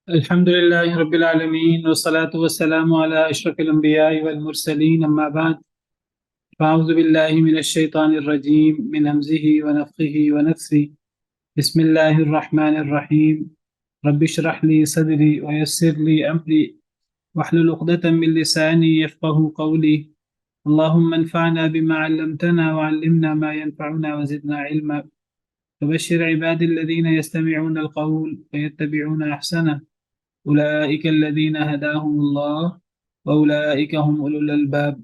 الحمد لله رب العالمين والصلاة والسلام على أشرف الأنبياء والمرسلين أما بعد فأعوذ بالله من الشيطان الرجيم من همزه ونفخه ونفثه بسم الله الرحمن الرحيم رب اشرح لي صدري ويسر لي أمري واحلل عقدة من لساني يفقه قولي اللهم انفعنا بما علمتنا وعلمنا ما ينفعنا وزدنا علما فبشر عبادي الذين يستمعون القول فيتبعون أحسنه أولئك الذين هداهم الله وأولئك هم أولو الألباب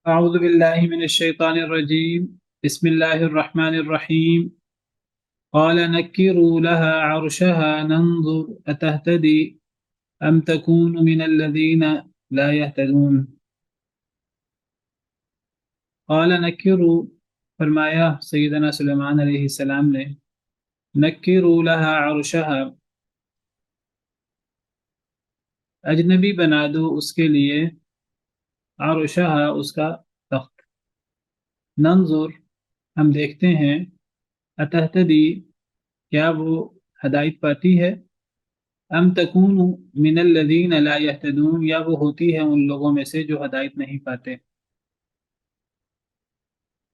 أعوذ بالله من الشيطان الرجيم بسم الله الرحمن الرحيم قال نكروا لها عرشها ننظر أتهتدي أم تكون من الذين لا يهتدون قال نكروا فرمایا سیدنا سلیمان علیہ السلام نے نکروا لها عرشها اجنبی بنا دو اس کے لیے عرشها اس کا تخت ننظر ہم دیکھتے ہیں اتہتدی کیا وہ ہدایت پاتی ہے ام تکون من الذین لا یہتدون یا وہ ہوتی ہے ان لوگوں میں سے جو ہدایت نہیں پاتے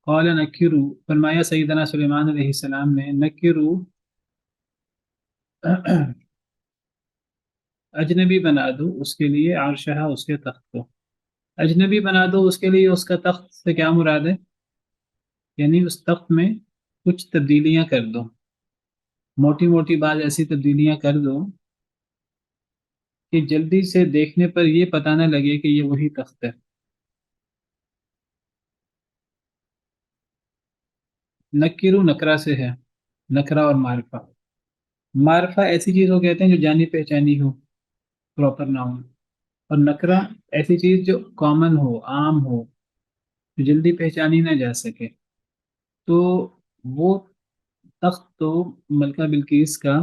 قال نکرو فرمایا سیدنا سلیمان علیہ السلام نے نکرو اجنبی بنا دو اس کے لیے عرشہ اس کے تخت کو اجنبی بنا دو اس کے لیے اس کا تخت سے کیا مراد ہے یعنی اس تخت میں کچھ تبدیلیاں کر دو موٹی موٹی بات ایسی تبدیلیاں کر دو کہ جلدی سے دیکھنے پر یہ پتہ نہ لگے کہ یہ وہی تخت ہے نکرو نکرا سے ہے نکرا اور معرفہ معرفہ ایسی چیز کو کہتے ہیں جو جانی پہچانی ہو پراپر ناؤن اور نکرا ایسی چیز جو کامن ہو عام ہو جو جلدی پہچانی نہ جا سکے تو وہ تخت تو ملکہ بلقیس کا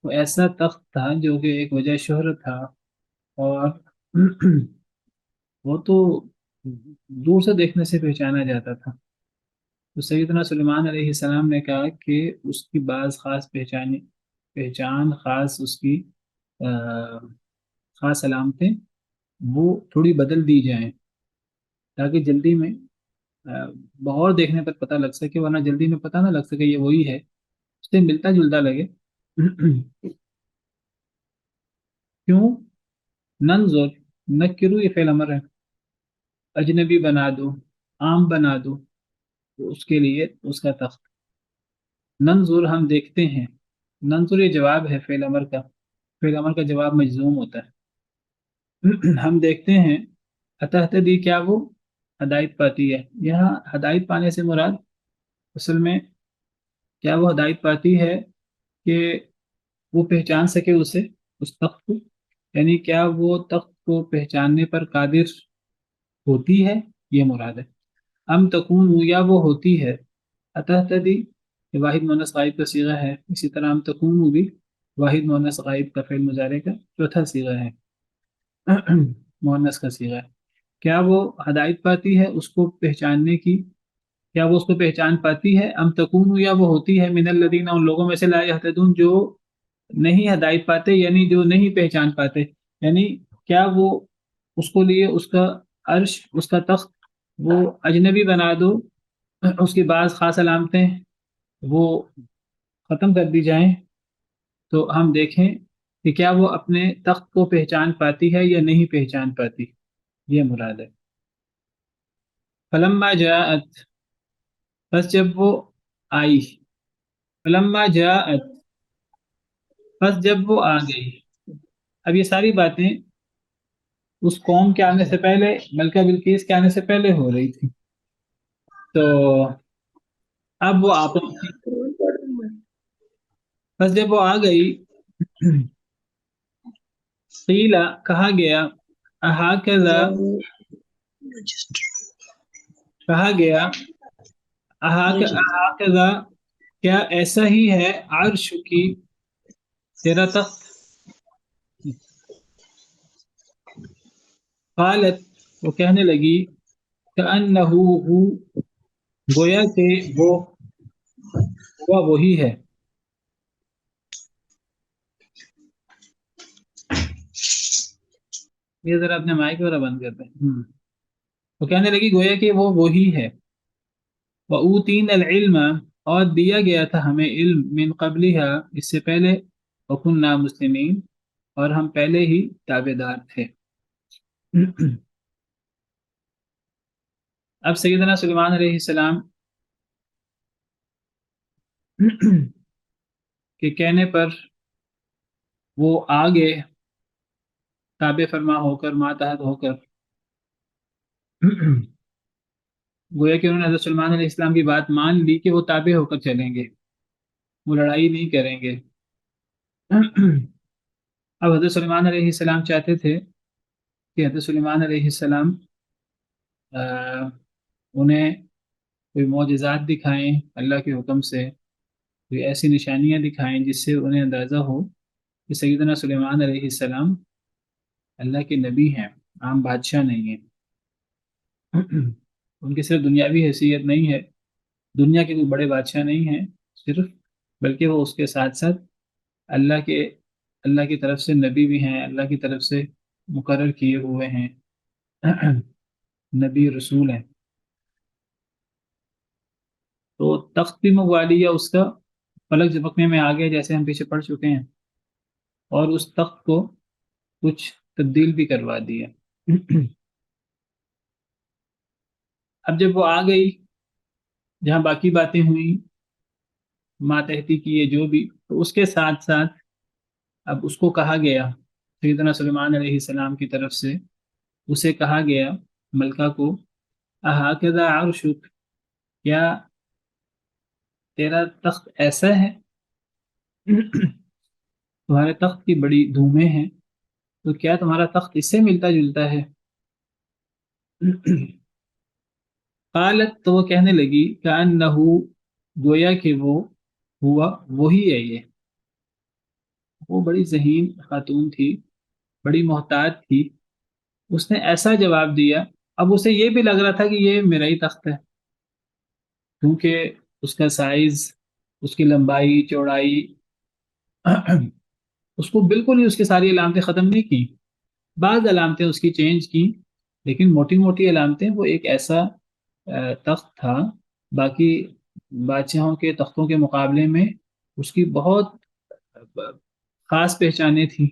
وہ ایسا تخت تھا جو کہ ایک وجہ شہرت تھا اور وہ تو دور سے دیکھنے سے پہچانا جاتا تھا تو سیدنا سلیمان علیہ السلام نے کہا کہ اس کی بعض خاص پہچان خاص اس کی خاص علامتیں وہ تھوڑی بدل دی جائیں تاکہ جلدی میں بغور دیکھنے پر پتہ لگ سکے ورنہ جلدی میں پتہ نہ لگ سکے یہ وہی ہے اس سے ملتا جلتا لگے کیوں ننظر نکرو یہ فعل امر ہے اجنبی بنا دو عام بنا دو تو اس کے لیے اس کا تخت ننظر ہم دیکھتے ہیں ننظر یہ جواب ہے فعل امر کا فعل امر کا جواب مجزوم ہوتا ہے ہم دیکھتے ہیں اتہتدی کیا وہ ہدایت پاتی ہے یہاں ہدایت پانے سے مراد اصل میں کیا وہ ہدایت پاتی ہے کہ وہ پہچان سکے اسے اس تخت کو یعنی کیا وہ تخت کو پہچاننے پر قادر ہوتی ہے یہ مراد ہے ام تکون یا وہ ہوتی ہے اتہتدی یہ واحد مؤنث غائب کا صیغہ ہے اسی طرح ام تکون بھی واحد مؤنث غائب کا فعل مضارع کا چوتھا صیغہ ہے مؤنث کا صیغہ ہے کیا وہ ہدایت پاتی ہے اس کو پہچاننے کی کیا وہ اس کو پہچان پاتی ہے ام تکون یا وہ ہوتی ہے من الذین ان لوگوں میں سے لا یہتدون جو نہیں ہدایت پاتے یعنی جو نہیں پہچان پاتے یعنی کیا وہ اس کو لیے اس کا عرش اس کا تخت وہ اجنبی بنا دو اس کی بعض خاص علامتیں وہ ختم کر دی جائیں تو ہم دیکھیں کہ کیا وہ اپنے تخت کو پہچان پاتی ہے یا نہیں پہچان پاتی یہ مراد ہے فلما جاءت بس جب وہ آئی فلما جاءت بس جب وہ آ گئی اب یہ ساری باتیں اس قوم کے آنے سے پہلے ملکہ بلقیس کے آنے سے پہلے ہو رہی تھی تو اب وہ آپ بس جب وہ آ گئی قیلا کہا گیا احاکذا کہا گیا احاکذا کیا ایسا ہی ہے عرش کی تیرا تخت قالت وہ کہنے لگی کأنہ ہو گویا کہ وہ ہوا وہی ہے یہ ذرا اپنے مائک وغیرہ بند کر دیں۔ وہ کہنے لگی گویا کہ وہ وہی ہے۔ وَأُوتِينَا الْعِلْمَ، اور دیا گیا تھا ہمیں علم، من قبلها، اس سے پہلے، وَكُنَّا مُسْلِمِينَ، اور ہم پہلے ہی تابع دار تھے۔ اب سیدنا سلیمان علیہ السلام کے کہنے پر وہ آگے تابع فرما ہو کر، ماتحت ہو کر، گویا کہ انہوں نے حضرت سلیمان علیہ السلام کی بات مان لی کہ وہ تابع ہو کر چلیں گے، وہ لڑائی نہیں کریں گے۔ اب حضرت سلیمان علیہ السلام چاہتے تھے کہ حضرت سلیمان علیہ السلام انہیں کوئی معجزات دکھائیں اللہ کے حکم سے، کوئی ایسی نشانیاں دکھائیں جس سے انہیں اندازہ ہو کہ سیدنا سلیمان علیہ السلام اللہ کے نبی ہیں، عام بادشاہ نہیں ہیں۔ ان کی صرف دنیاوی حیثیت نہیں ہے، دنیا کے کوئی بڑے بادشاہ نہیں ہیں صرف، بلکہ وہ اس کے ساتھ ساتھ اللہ کے اللہ کی طرف سے نبی بھی ہیں، اللہ کی طرف سے مقرر کیے ہوئے ہیں، نبی رسول ہیں۔ تو تخت بھی منگوا لیا اس کا، پلک جھپکنے میں آ گیا جیسے ہم پیچھے پڑھ چکے ہیں، اور اس تخت کو کچھ تبدیل بھی کروا دیا۔ اب جب وہ آ گئی جہاں باقی باتیں ہوئیں، ماتحتی کیے جو بھی، تو اس کے ساتھ ساتھ اب اس کو کہا گیا، سیدنا سلیمان علیہ السلام کی طرف سے اسے کہا گیا، ملکہ کو، اَهَكَذَا عَرْشُكَ، کیا تیرا تخت ایسا ہے؟ تمہارے تخت کی بڑی دھومیں ہیں، تو کیا تمہارا تخت اس سے ملتا جلتا ہے؟ قالت، تو وہ کہنے لگی، کأنہ، گویا کہ وہ ہوا وہی ہے یہ۔ وہ بڑی ذہین خاتون تھی، بڑی محتاط تھی، اس نے ایسا جواب دیا۔ اب اسے یہ بھی لگ رہا تھا کہ یہ میرا ہی تخت ہے، کیونکہ اس کا سائز، اس کی لمبائی چوڑائی، اس کو بالکل ہی اس کی ساری علامتیں ختم نہیں کی، بعض علامتیں اس کی چینج کی، لیکن موٹی موٹی علامتیں، وہ ایک ایسا تخت تھا، باقی بادشاہوں کے تختوں کے مقابلے میں اس کی بہت خاص پہچانیں تھیں،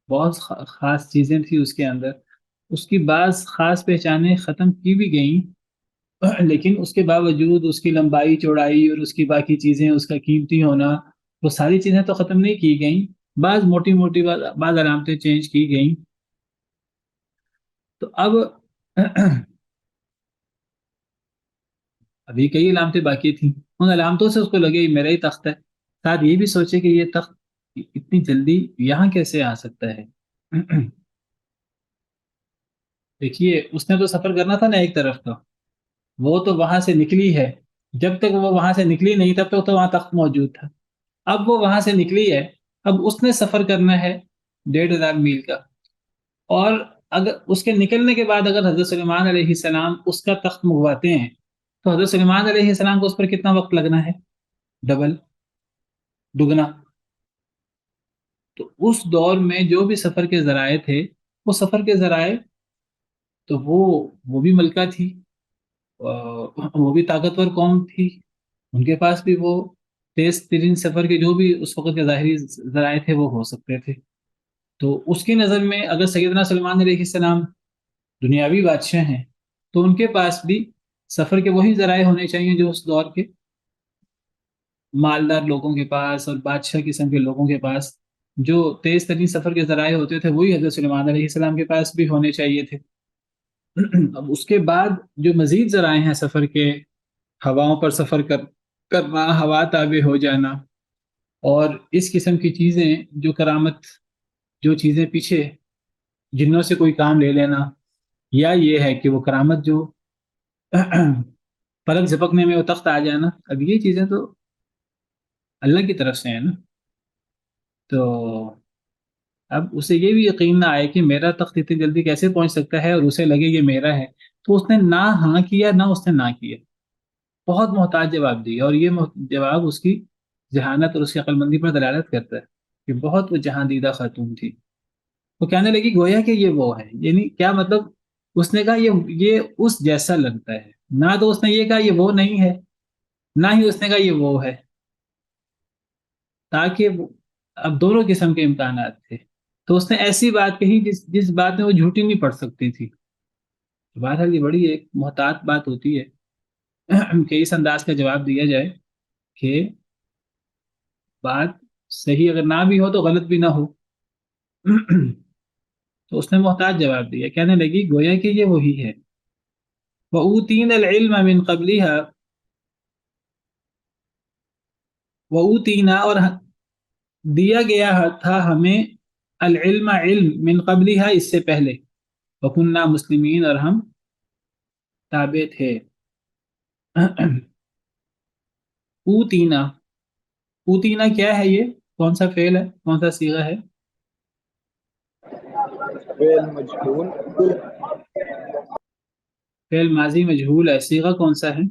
بہت خاص چیزیں تھیں اس کے اندر۔ اس کی بعض خاص پہچانیں ختم کی بھی گئیں، لیکن اس کے باوجود اس کی لمبائی چوڑائی اور اس کی باقی چیزیں، اس کا قیمتی ہونا، وہ ساری چیزیں تو ختم نہیں کی گئیں، بعض موٹی موٹی بعض علامتیں چینج کی گئیں۔ تو اب ابھی کئی علامتیں باقی تھیں، ان علامتوں سے اس کو لگے یہ میرا ہی تخت ہے، ساتھ یہ بھی سوچے کہ یہ تخت اتنی جلدی یہاں کیسے آ سکتا ہے۔ دیکھیے اس نے تو سفر کرنا تھا نا ایک طرف کا، وہ تو وہاں سے نکلی ہے، جب تک وہ وہاں سے نکلی نہیں تب تک تو وہاں تخت موجود تھا، اب وہ وہاں سے نکلی ہے، اب اس نے سفر کرنا ہے 1500 میل کا، اور اگر اس کے نکلنے کے بعد اگر حضرت سلیمان علیہ السلام اس کا تخت منگواتے ہیں تو حضرت سلیمان علیہ السلام کو اس پر کتنا وقت لگنا ہے؟ ڈبل، دگنا۔ تو اس دور میں جو بھی سفر کے ذرائع تھے، وہ سفر کے ذرائع تو وہ بھی ملکہ تھی، وہ بھی طاقتور قوم تھی، ان کے پاس بھی وہ تیز ترین سفر کے جو بھی اس وقت کے ظاہری ذرائع تھے وہ ہو سکتے تھے۔ تو اس کی نظر میں اگر سیدنا سلمان علیہ السلام دنیاوی بادشاہ ہیں تو ان کے پاس بھی سفر کے وہی ذرائع ہونے چاہیے جو اس دور کے مالدار لوگوں کے پاس اور بادشاہ قسم کے لوگوں کے پاس جو تیز ترین سفر کے ذرائع ہوتے تھے، وہی حضرت سلیمان علیہ السلام کے پاس بھی ہونے چاہیے تھے۔ اب اس کے بعد جو مزید ذرائع ہیں سفر کے، ہواؤں پر سفر کرنا، ہوا تابع ہو جانا، اور اس قسم کی چیزیں، جو کرامت، جو چیزیں پیچھے جنوں سے کوئی کام لے لینا، یا یہ ہے کہ وہ کرامت جو پلک جھپکنے میں وہ تخت آ جانا، اب یہ چیزیں تو اللہ کی طرف سے ہیں نا۔ تو اب اسے یہ بھی یقین نہ آئے کہ میرا تخت اتنی جلدی کیسے پہنچ سکتا ہے، اور اسے لگے یہ میرا ہے، تو اس نے نہ ہاں کیا نہ اس نے نہ کیا، بہت محتاط جواب دیا، اور یہ جواب اس کی ذہانت اور اس کی عقل مندی پر دلالت کرتا ہے کہ بہت وہ جہاں دیدہ خاتون تھی۔ وہ کہنے لگی گویا کہ یہ وہ ہے، یعنی کیا مطلب؟ اس نے کہا یہ اس جیسا لگتا ہے، نہ تو اس نے یہ کہا یہ وہ نہیں ہے، نہ ہی اس نے کہا یہ وہ ہے، تاکہ اب دونوں قسم کے امکانات تھے۔ تو اس نے ایسی بات کہی جس بات میں وہ جھوٹی نہیں پڑ سکتی تھی۔ بہرحال یہ بڑی ایک محتاط بات ہوتی ہے کہ اس انداز کا جواب دیا جائے کہ بات صحیح اگر نہ بھی ہو تو غلط بھی نہ ہو تو اس نے محتاط جواب دیا، کہنے لگی گویا کہ یہ وہی ہے۔ وَأُوتِينَ الْعِلْمَ مِنْ قَبْلِهَا، وَأُوتِينَا اور دیا گیا تھا ہمیں، العلم علم، من قبلها اس سے پہلے، وَكُنَّا مسلمین اور ہم تابع تھے۔ اوتینا، اوتینا کیا ہے؟ یہ کون سا فعل ہے، کون سا صیغہ ہے؟ فعل مجهول، فعل ماضی مجہول ہے، صیغہ کون سا ہے؟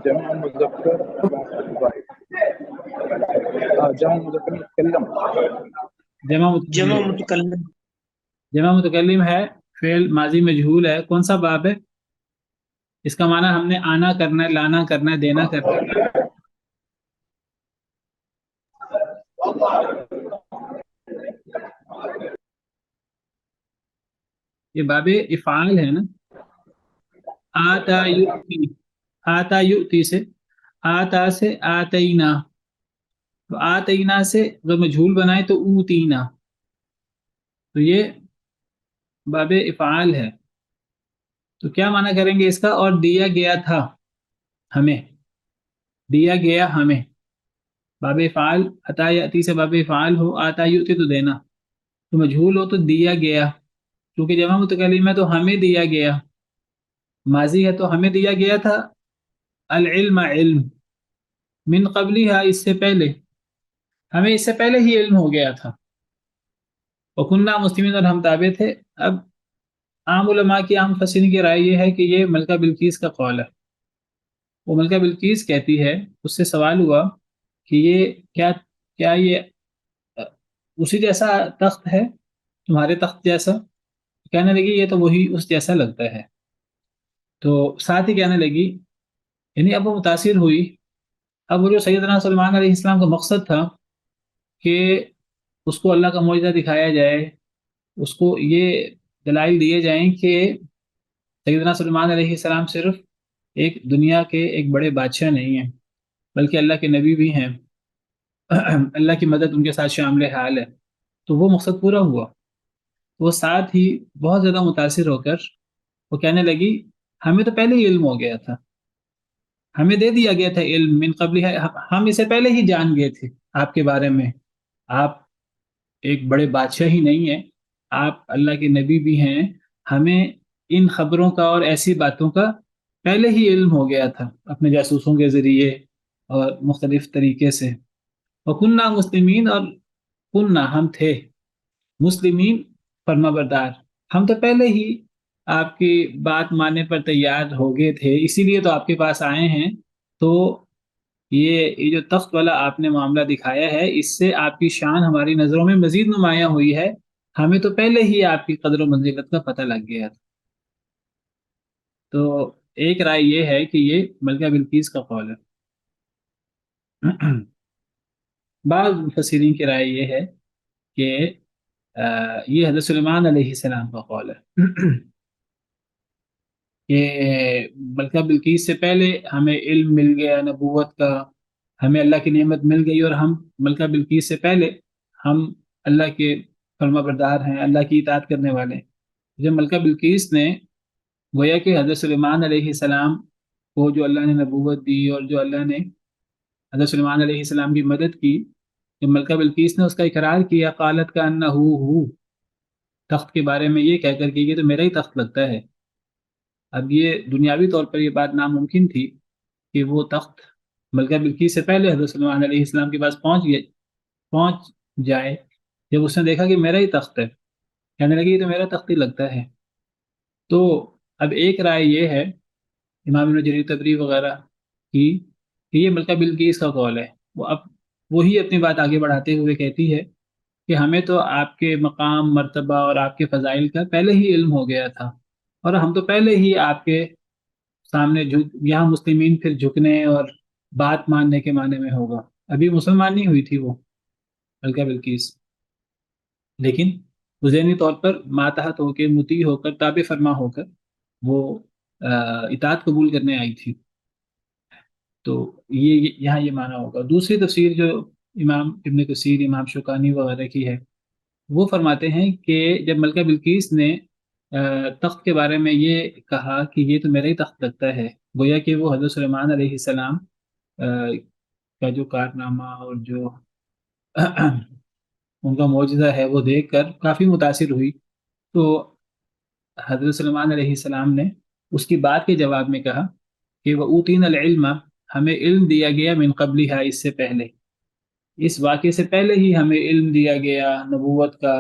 جمع مذکر جمع مذکر متکلم، جمع جمع متکلم، متکلم، جمع متکلم ہے، فعل ماضی مجہول ہے، کون سا باب ہے؟ اس کا معنی ہم نے آنا کرنا ہے، لانا کرنا ہے، دینا کرنا ہے۔ یہ باب افعال ہے نا، آتا یؤتی، آتا یؤتی سے، آتا سے آتینا، تو آتینا سے اگر مجہول بنائے تو اوتینا، تو یہ باب افعال ہے۔ تو کیا معنی کریں گے اس کا؟ اور دیا گیا تھا ہمیں، دیا گیا ہمیں، باب افعال، عطا یاتی سے باب افعال ہو، آتا یؤتی تو دینا، تو مجہول ہو تو دیا گیا، کیونکہ جمع متکلم ہے تو ہمیں دیا گیا، ماضی ہے تو ہمیں دیا گیا تھا العلم علم، من قبلها اس سے پہلے، ہمیں اس سے پہلے ہی علم ہو گیا تھا، وکننا مسلمین اور ہم تابع تھے۔ اب عام علماء کی، عام مفسرین کی رائے یہ ہے کہ یہ ملکہ بلقیس کا قول ہے۔ وہ ملکہ بلقیس کہتی ہے، اس سے سوال ہوا کہ یہ کیا یہ اسی جیسا تخت ہے تمہارے تخت جیسا؟ کہنے لگی یہ تو وہی اس جیسا لگتا ہے۔ تو ساتھ ہی کہنے لگی، یعنی اب وہ متاثر ہوئی، اب وہ جو سیدنا سلمان علیہ السلام کا مقصد تھا کہ اس کو اللہ کا معجزہ دکھایا جائے، اس کو یہ دلائل دیے جائیں کہ سیدنا سلمان علیہ السلام صرف ایک دنیا کے ایک بڑے بادشاہ نہیں ہیں بلکہ اللہ کے نبی بھی ہیں، اللہ کی مدد ان کے ساتھ شامل حال ہے، تو وہ مقصد پورا ہوا۔ وہ ساتھ ہی بہت زیادہ متاثر ہو کر وہ کہنے لگی ہمیں تو پہلے ہی علم ہو گیا تھا، ہمیں دے دیا گیا تھا علم من قبل ہے، ہم اسے پہلے ہی جان گئے تھے آپ کے بارے میں، آپ ایک بڑے بادشاہ ہی نہیں ہیں، آپ اللہ کے نبی بھی ہیں، ہمیں ان خبروں کا اور ایسی باتوں کا پہلے ہی علم ہو گیا تھا اپنے جاسوسوں کے ذریعے اور مختلف طریقے سے۔ وَكُنَّا مسلمین اور کننا ہم تھے، مسلمین فرما بردار، ہم تو پہلے ہی آپ کی بات ماننے پر تیار ہو گئے تھے، اسی لیے تو آپ کے پاس آئے ہیں۔ تو یہ جو تخت والا آپ نے معاملہ دکھایا ہے، اس سے آپ کی شان ہماری نظروں میں مزید نمایاں ہوئی ہے، ہمیں تو پہلے ہی آپ کی قدر و منزلت کا پتہ لگ گیا تھا۔ تو ایک رائے یہ ہے کہ یہ ملکہ بلقیس کا قول ہے۔ بعض مفسرین کی رائے یہ ہے کہ یہ حضرت سلیمان علیہ السلام کا قول ہے کہ ملکہ بلقیس سے پہلے ہمیں علم مل گیا نبوت کا، ہمیں اللہ کی نعمت مل گئی، اور ہم ملکہ بلقیس سے پہلے ہم اللہ کے فرما بردار ہیں، اللہ کی اطاعت کرنے والے ہیں۔ جب ملکہ بلقیس نے گویا کہ حضرت سلیمان علیہ السلام کو جو اللہ نے نبوت دی اور جو اللہ نے حضرت سلیمان علیہ السلام کی مدد کی، جب ملکہ بلقیس نے اس کا اقرار کیا، قالت کا انہ ہو، تخت کے بارے میں یہ کہہ کر کہ یہ تو میرا ہی تخت لگتا ہے۔ اب یہ دنیاوی طور پر یہ بات ناممکن تھی کہ وہ تخت ملکہ بلقیس سے پہلے حضرت سلیمان علیہ السلام کے پاس پہنچ جائے۔ جب اس نے دیکھا کہ میرا ہی تخت ہے، کہنے لگی یہ تو میرا تخت ہی لگتا ہے۔ تو اب ایک رائے یہ ہے امام ابن جریر طبری وغیرہ کی کہ یہ ملکہ بلقیس کا قول ہے۔ وہ اب وہی اپنی بات آگے بڑھاتے ہوئے کہتی ہے کہ ہمیں تو آپ کے مقام مرتبہ اور آپ کے فضائل کا پہلے ہی علم ہو گیا تھا، اور ہم تو پہلے ہی آپ کے سامنے یہاں مسلمین پھر جھکنے اور بات ماننے کے معنی میں ہوگا۔ ابھی مسلمان نہیں ہوئی تھی وہ ملکہ بلقیس، لیکن وہ ذہنی طور پر ماتحت ہو کے، مطیع ہو کر، تابع فرما ہو کر وہ اطاعت قبول کرنے آئی تھی۔ تو یہاں یہ معنی ہوگا۔ دوسری تفسیر جو امام ابن کثیر، امام شوکانی وغیرہ کی ہے، وہ فرماتے ہیں کہ جب ملکہ بلقیس نے تخت کے بارے میں یہ کہا کہ یہ تو میرا ہی تخت لگتا ہے، گویا کہ وہ حضرت سلیمان علیہ السلام کا جو کارنامہ اور جو ان کا معجزہ ہے وہ دیکھ کر کافی متاثر ہوئی۔ تو حضرت سلیمان علیہ السلام نے اس کی بات کے جواب میں کہا کہ وہ اوتین العلم، ہمیں علم دیا گیا من قبلھا، اس سے پہلے، اس واقعے سے پہلے ہی ہمیں علم دیا گیا نبوت کا،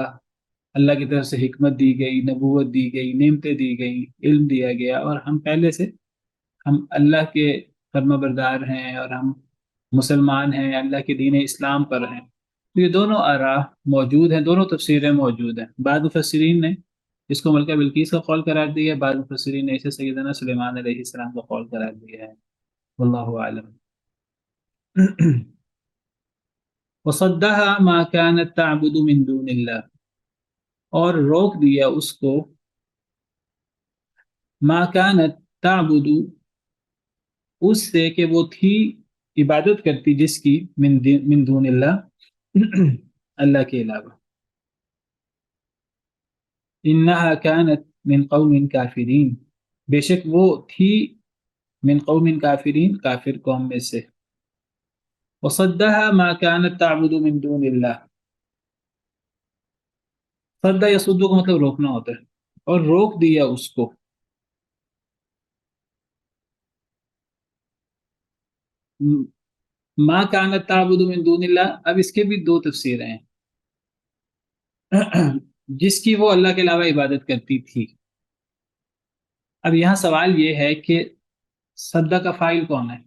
اللہ کی طرف سے حکمت دی گئی، نبوت دی گئی، نعمتیں دی گئی، علم دیا گیا، اور ہم پہلے سے ہم اللہ کے فرما بردار ہیں اور ہم مسلمان ہیں، اللہ کے دین اسلام پر ہیں۔ تو یہ دونوں آراء موجود ہیں، دونوں تفسیریں موجود ہیں۔ بعض مفسرین نے اس کو ملکہ بلقیس کا قول قرار دیا ہے، بعض مفسرین نے اسے سیدنا سلیمان علیہ السلام کا قول قرار دیا ہے، واللہ اعلم۔ وصدها ما كانت تعبد من دون اللہ، اور روک دیا اس کو ما كانت تعبد، اس سے کہ وہ تھی عبادت کرتی جس کی، من دون اللہ، اللہ کے علاوہ، انہا كانت من قوم کافرین، بے شک وہ تھی من قوم کافرین، کافر قوم میں سے۔ وصدها ما كانت تعبد من دون اللہ، صد یصد کا مطلب روکنا ہوتا ہے، اور روک دیا اس کو، ما كانت تعبد من دون اللہ۔ اب اس کے بھی دو تفسیریں ہیں، جس کی وہ اللہ کے علاوہ عبادت کرتی تھی۔ اب یہاں سوال یہ ہے کہ صدہ کا فاعل کون ہے،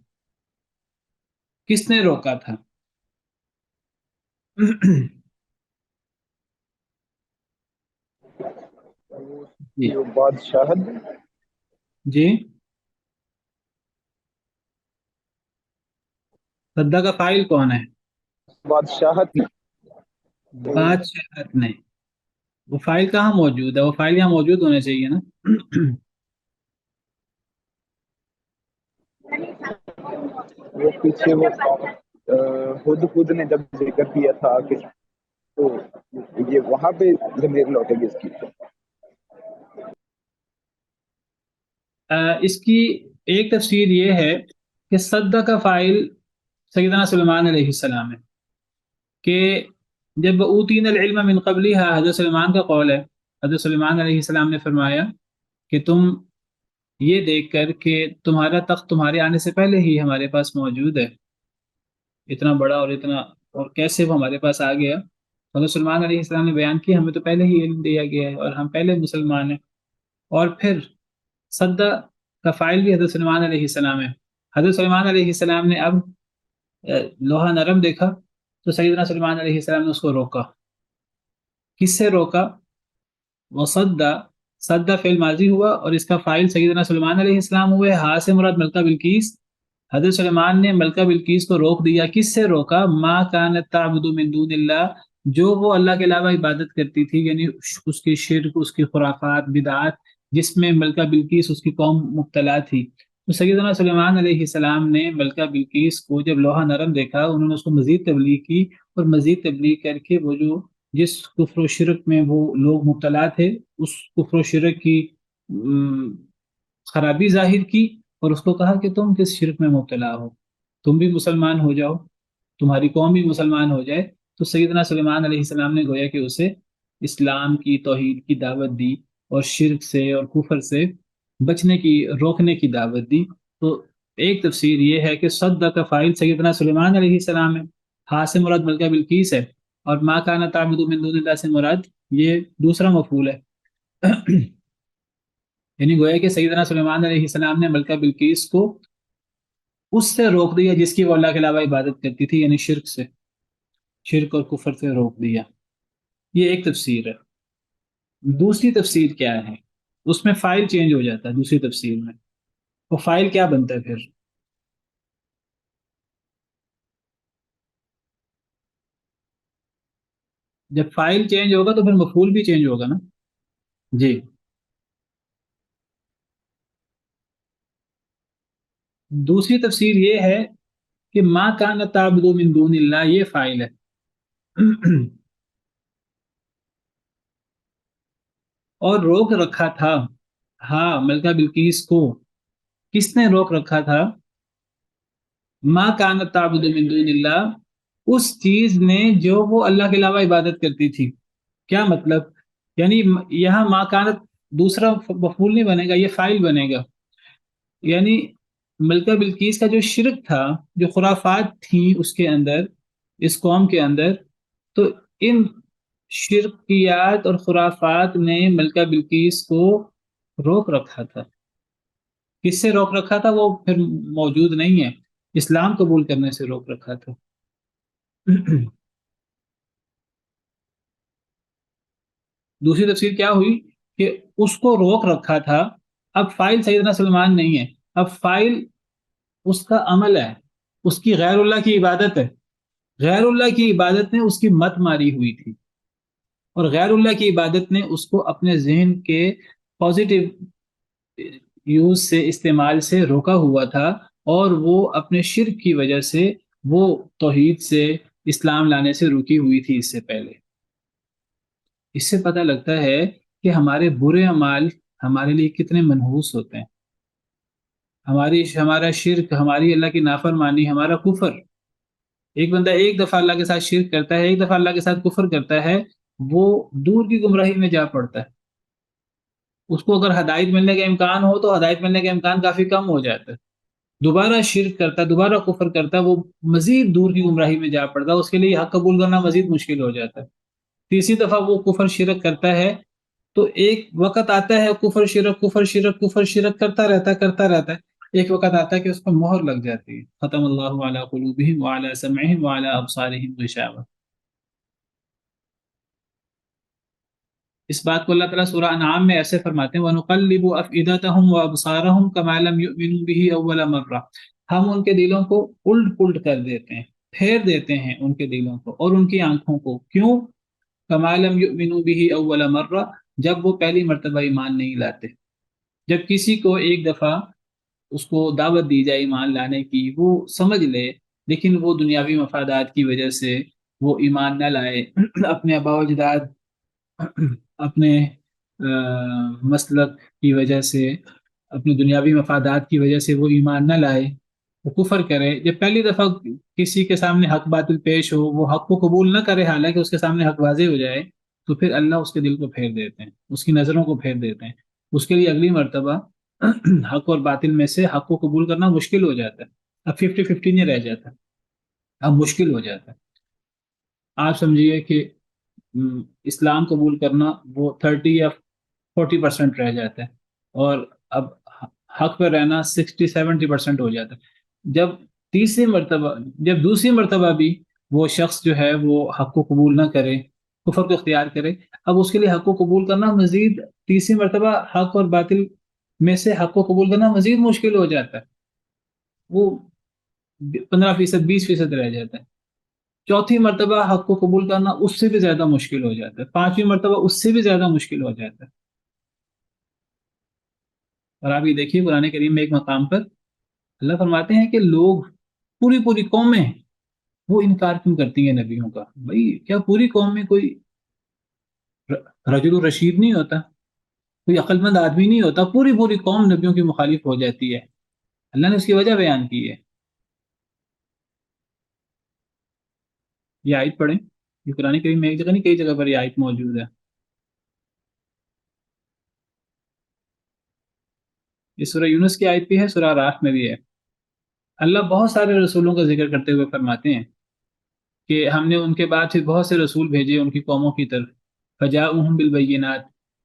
کس نے روکا تھا؟ جی وہ بادشاہت جی، صدہ کا فاعل کون ہے؟ بادشاہت بادشاہت نے، وہ فائل کہاں موجود ہے؟ وہ فائل یہاں موجود ہونے چاہیے نا۔ وہ پیچھے وہ خود خود نے جب ذکر کیا تھا کہ تو یہ وہاں پہ ضمیر لوٹے گی اس کی۔ اس کی ایک تفسیر یہ ہے کہ صدہ کا فائل سیدنا سلیمان علیہ السلام ہے، کہ جب اوتین العلم من قبلھا، حضرت سلیمان کا قول ہے، حضرت سلیمان علیہ السلام نے فرمایا کہ تم یہ دیکھ کر کہ تمہارا تخت تمہارے آنے سے پہلے ہی ہمارے پاس موجود ہے، اتنا بڑا اور اتنا، اور کیسے وہ ہمارے پاس آ گیا؟ حضرت سلیمان علیہ السلام نے بیان کیا ہمیں تو پہلے ہی علم دیا گیا ہے اور ہم پہلے مسلمان ہیں۔ اور پھر صدہ کا فائل بھی حضرت سلیمان علیہ السلام ہے۔ حضرت سلیمان علیہ السلام نے اب لوہا نرم دیکھا تو سیدنا سلیمان علیہ السلام نے اس کو روکا۔ کس سے روکا؟ وصدہ، صدہ فعل ماضی ہوا اور اس کا فاعل سیدنا سلیمان علیہ السلام ہوئے، ہاں سے مراد ملکہ بلقیس۔ حضرت سلیمان نے ملکہ بلقیس کو روک دیا، کس سے روکا؟ ما کانت تعبد من دون اللہ، جو وہ اللہ کے علاوہ عبادت کرتی تھی، یعنی اس کی شرک، اس کی خرافات، بدعات، جس میں ملکہ بلقیس اس کی قوم مبتلا تھی۔ تو سیدنا سلیمان علیہ السلام نے ملکہ بلقیس کو جب لوہا نرم دیکھا، انہوں نے اس کو مزید تبلیغ کی، اور مزید تبلیغ کر کے وہ جو جس کفر و شرک میں وہ لوگ مبتلا تھے، اس کفر و شرک کی خرابی ظاہر کی، اور اس کو کہا کہ تم کس شرک میں مبتلا ہو، تم بھی مسلمان ہو جاؤ، تمہاری قوم بھی مسلمان ہو جائے۔ تو سیدنا سلیمان علیہ السلام نے گویا کہ اسے اسلام کی، توحید کی دعوت دی، اور شرک سے اور کفر سے بچنے کی، روکنے کی دعوت دی۔ تو ایک تفسیر یہ ہے کہ صدہ کا فاعل سیدنا سلیمان علیہ السلام ہے، ہاں سے مراد ملکہ بلقیس ہے، اور ما کان تعبد من دون اللہ سے مراد یہ دوسرا مفعول ہے۔ یعنی گویا کہ سیدنا سلیمان علیہ السلام نے ملکہ بلقیس کو اس سے روک دیا جس کی وہ اللہ کے علاوہ عبادت کرتی تھی، یعنی شرک سے، شرک اور کفر سے روک دیا۔ یہ ایک تفسیر ہے۔ دوسری تفسیر کیا ہے؟ اس میں فائل چینج ہو جاتا ہے دوسری تفسیر میں، وہ فائل کیا بنتا ہے پھر؟ جب فائل چینج ہوگا تو پھر مفعول بھی چینج ہوگا نا؟ جی، دوسری تفسیر یہ ہے کہ ما کان تعبد من دون اللہ، یہ فائل ہے۔ اور روک رکھا تھا، ہاں، ملکہ بلقیس کو کس نے روک رکھا تھا؟ ما کان تعبد من دون اللہ، اس چیز نے جو وہ اللہ کے علاوہ عبادت کرتی تھی۔ کیا مطلب؟ یعنی یہاں ما کانت دوسرا مفعول نہیں بنے گا، یہ فائل بنے گا۔ یعنی ملکہ بلقیس کا جو شرک تھا، جو خرافات تھیں اس کے اندر، اس قوم کے اندر، تو ان شرکیات اور خرافات نے ملکہ بلقیس کو روک رکھا تھا۔ کس سے روک رکھا تھا؟ وہ پھر موجود نہیں ہے، اسلام قبول کرنے سے روک رکھا تھا۔ دوسری تفسیر کیا ہوئی کہ اس کو روک رکھا تھا۔ اب فائل سیدنا سلمان نہیں ہے، اب فائل اس کا عمل ہے، اس کی غیر اللہ کی عبادت ہے۔ غیر اللہ کی عبادت نے اس کی مت ماری ہوئی تھی، اور غیر اللہ کی عبادت نے اس کو اپنے ذہن کے پازیٹیو یوز سے، استعمال سے روکا ہوا تھا، اور وہ اپنے شرک کی وجہ سے وہ توحید سے، اسلام لانے سے رکی ہوئی تھی اس سے پہلے۔ اس سے پتہ لگتا ہے کہ ہمارے برے اعمال ہمارے لیے کتنے منحوس ہوتے ہیں۔ ہمارا شرک، ہماری اللہ کی نافرمانی، ہمارا کفر۔ ایک بندہ ایک دفعہ اللہ کے ساتھ شرک کرتا ہے، ایک دفعہ اللہ کے ساتھ کفر کرتا ہے، وہ دور کی گمراہی میں جا پڑتا ہے۔ اس کو اگر ہدایت ملنے کا امکان ہو تو ہدایت ملنے کا امکان کافی کم ہو جاتا ہے۔ دوبارہ شرک کرتا ہے، دوبارہ کفر کرتا ہے، وہ مزید دور کی گمراہی میں جا پڑتا ہے، اس کے لیے حق قبول کرنا مزید مشکل ہو جاتا ہے۔ تیسری دفعہ وہ کفر شرک کرتا ہے تو ایک وقت آتا ہے، کفر شرک کفر شرک کفر شرک کرتا رہتا ہے، ایک وقت آتا ہے کہ اس پر مہر لگ جاتی ہے، ختم اللہ علی قلوبہم وعلی سمعہم وعلی ابصارہم غشاوہ۔ اس بات کو اللہ تعالیٰ سورہ انعام میں ایسے فرماتے ہیں، وَنُقَلِّبُ أَفْئِدَتَهُمْ وَأَبْصَارَهُمْ كَمَا لَمْ يُؤْمِنُوا بِهِ أَوَّلَ مَرَّةٍ، ہم ان کے دلوں کو الٹ پلٹ کر دیتے ہیں، پھیر دیتے ہیں ان کے دلوں کو اور ان کی آنکھوں کو۔ کیوں؟ كَمَا لَمْ يُؤْمِنُوا بِهِ أَوَّلَ مَرَّةٍ، جب وہ پہلی مرتبہ ایمان نہیں لاتے۔ جب کسی کو ایک دفعہ اس کو دعوت دی جائے ایمان لانے کی، وہ سمجھ لے، لیکن وہ دنیاوی مفادات کی وجہ سے وہ ایمان نہ لائے، اپنے آباء و اجداد، اپنے مسلک کی وجہ سے، اپنے دنیاوی مفادات کی وجہ سے وہ ایمان نہ لائے، وہ کفر کرے۔ جب پہلی دفعہ کسی کے سامنے حق باطل پیش ہو، وہ حق کو قبول نہ کرے حالانکہ اس کے سامنے حق واضح ہو جائے، تو پھر اللہ اس کے دل کو پھیر دیتے ہیں، اس کی نظروں کو پھیر دیتے ہیں۔ اس کے لیے اگلی مرتبہ حق اور باطل میں سے حق کو قبول کرنا مشکل ہو جاتا ہے۔ اب 50-50 نہیں رہ جاتا، اب مشکل ہو جاتا ہے۔ آپ سمجھیے کہ اسلام قبول کرنا وہ 30 یا 40% رہ جاتا ہے، اور اب حق پہ رہنا 60-70% ہو جاتا ہے۔ جب دوسری مرتبہ بھی وہ شخص جو ہے وہ حق کو قبول نہ کرے، کفر کو اختیار کرے، اب اس کے لیے حق کو قبول کرنا مزید، تیسری مرتبہ حق اور باطل میں سے حق کو قبول کرنا مزید مشکل ہو جاتا ہے، وہ 15%، 20% رہ جاتا ہے۔ چوتھی مرتبہ حق کو قبول کرنا اس سے بھی زیادہ مشکل ہو جاتا ہے، پانچویں مرتبہ اس سے بھی زیادہ مشکل ہو جاتا ہے۔ اور آپ یہ دیکھیے قرآن کریم میں ایک مقام پر اللہ فرماتے ہیں کہ لوگ، پوری پوری قومیں، وہ انکار کیوں کرتی ہیں نبیوں کا؟ بھائی کیا پوری قوم میں کوئی رجل الرشید نہیں ہوتا، کوئی عقل مند آدمی نہیں ہوتا؟ پوری پوری قوم نبیوں کی مخالف ہو جاتی ہے۔ اللہ نے اس کی وجہ بیان کی ہے۔ یہ آیت پڑھیں، یہ قرآن کریم میں ایک جگہ نہیں کئی جگہ پر یہ آیت موجود ہے۔ یہ سورہ یونس کی آیت بھی ہے، سورہ راف میں بھی ہے۔ اللہ بہت سارے رسولوں کا ذکر کرتے ہوئے فرماتے ہیں کہ ہم نے ان کے بعد پھر بہت سے رسول بھیجے ان کی قوموں کی طرف، فجاؤہم بالبینات،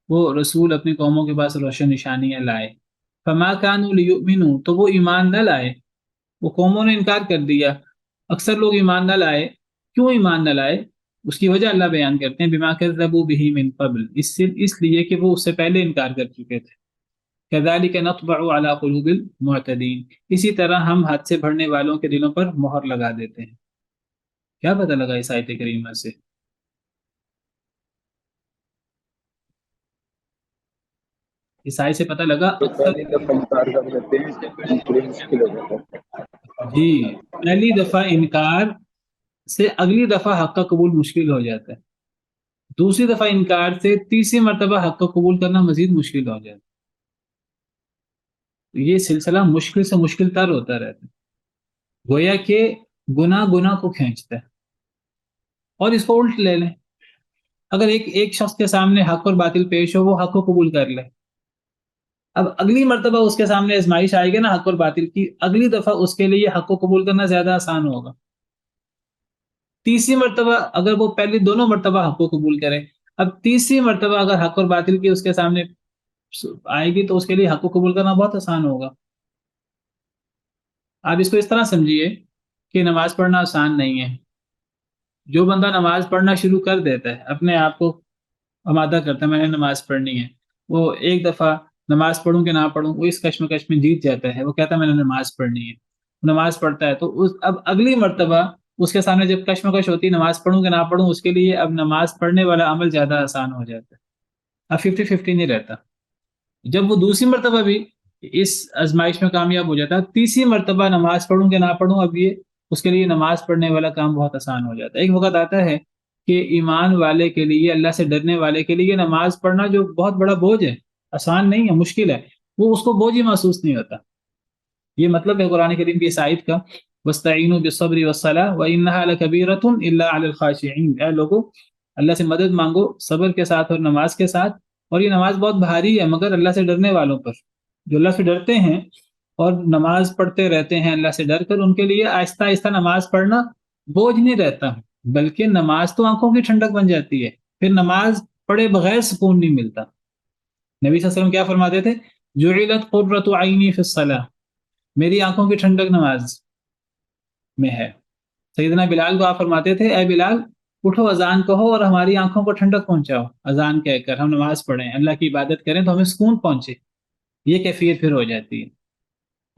وہ رسول اپنی قوموں کے پاس روشن نشانیاں لائے، فما کانوا لیؤمنوا، تو وہ ایمان نہ لائے، وہ قوموں نے انکار کر دیا۔ اکثر لوگ ایمان نہ لائے، کیوں ایمان نہ لائے؟ اس کی وجہ اللہ بیان کرتے ہیں، بما کذبوا به من قبل، اس لیے کہ وہ اس سے پہلے انکار کر چکے تھے. كذلك نطبع على قلوب المعتدين، اسی طرح ہم حد سے بڑھنے والوں کے دلوں پر مہر لگا دیتے ہیں. کیا پتہ لگا اس آیت کریمہ سے؟ اس آیت سے پتہ لگا تو اکثر. پہلی دفعہ انکار کر دیتے ہیں بڑی مشکل ہو جاتا ہے. جی، پہلی دفعہ انکار سے اگلی دفعہ حق کا قبول مشکل ہو جاتا ہے. دوسری دفعہ انکار سے تیسری مرتبہ حق کو قبول کرنا مزید مشکل ہو جاتا ہے. یہ سلسلہ مشکل سے مشکل تر ہوتا رہتا ہے، گویا کہ گناہ گناہ کو کھینچتا ہے. اور اس کو الٹ لے لیں، اگر ایک شخص کے سامنے حق اور باطل پیش ہو، وہ حق کو قبول کر لے. اب اگلی مرتبہ اس کے سامنے آزمائش آئے گی نا حق اور باطل کی، اگلی دفعہ اس کے لیے حق کو قبول کرنا زیادہ آسان ہوگا. تیسری مرتبہ اگر وہ پہلی دونوں مرتبہ حق کو قبول کرے، اب تیسری مرتبہ اگر حق اور باطل کی اس کے سامنے آئے گی تو اس کے لیے حق کو قبول کرنا بہت آسان ہوگا. آپ اس کو اس طرح سمجھیے کہ نماز پڑھنا آسان نہیں ہے. جو بندہ نماز پڑھنا شروع کر دیتا ہے، اپنے آپ کو آمادہ کرتا ہے میں نے نماز پڑھنی ہے، وہ ایک دفعہ نماز پڑھوں کہ نہ پڑھوں وہ اس کشمکش میں جیت جاتا ہے، وہ کہتا ہے میں نے نماز پڑھنی ہے، نماز پڑھتا ہے. تو اب اگلی مرتبہ اس کے سامنے جب کشمکش ہوتی ہے نماز پڑھوں کہ نہ پڑھوں، اس کے لیے اب نماز پڑھنے والا عمل زیادہ آسان ہو جاتا ہے. اب 50-50 نہیں رہتا. جب وہ دوسری مرتبہ بھی اس آزمائش میں کامیاب ہو جاتا ہے، تیسری مرتبہ نماز پڑھوں کہ نہ پڑھوں، اب یہ اس کے لیے نماز پڑھنے والا کام بہت آسان ہو جاتا ہے. ایک وقت آتا ہے کہ ایمان والے کے لیے، اللہ سے ڈرنے والے کے لیے نماز پڑھنا جو بہت بڑا بوجھ ہے، آسان نہیں ہے، مشکل ہے، وہ اس کو بوجھ ہی محسوس نہیں ہوتا. یہ مطلب ہے قرآن کریم کی اس آیت کا، وَاسْتَعِينُوا بِالصَّبْرِ وَالصَّلَاةِ وَإِنَّهَا لَكَبِيرَةٌ إِلَّا عَلَى الْخَاشِعِينَ. اے لوگو، اللہ سے مدد مانگو صبر کے ساتھ اور نماز کے ساتھ، اور یہ نماز بہت بھاری ہے مگر اللہ سے ڈرنے والوں پر، جو اللہ سے ڈرتے ہیں اور نماز پڑھتے رہتے ہیں اللہ سے ڈر کر، ان کے لیے آہستہ آہستہ نماز پڑھنا بوجھ نہیں رہتا، بلکہ نماز تو آنکھوں کی ٹھنڈک بن جاتی ہے. پھر نماز پڑھے بغیر سکون نہیں ملتا. نبی صلی اللہ علیہ وسلم کیا فرماتے تھے؟ جعلت قرۃ عینی فی الصلاۃ، میری آنکھوں کی ٹھنڈک نماز میں ہے. سیدنا بلال کو آپ فرماتے تھے اے بلال اٹھو اذان کہو اور ہماری آنکھوں کو ٹھنڈک پہنچاؤ، اذان کہہ کر ہم نماز پڑھیں، اللہ کی عبادت کریں تو ہمیں سکون پہنچے. یہ کیفیت پھر ہو جاتی ہے.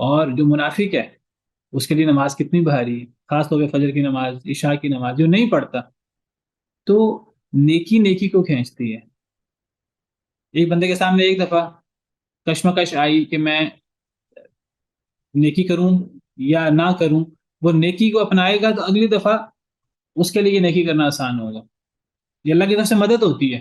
اور جو منافق ہے اس کے لیے نماز کتنی بھاری ہے، خاص طور پہ فجر کی نماز، عشاء کی نماز جو نہیں پڑھتا، تو نیکی نیکی کو کھینچتی ہے. ایک بندے کے سامنے ایک دفعہ کشمکش آئی کہ میں نیکی کروں یا نہ کروں، وہ نیکی کو اپنائے گا تو اگلی دفعہ اس کے لیے نیکی کرنا آسان ہوگا. یہ اللہ کی طرف سے مدد ہوتی ہے.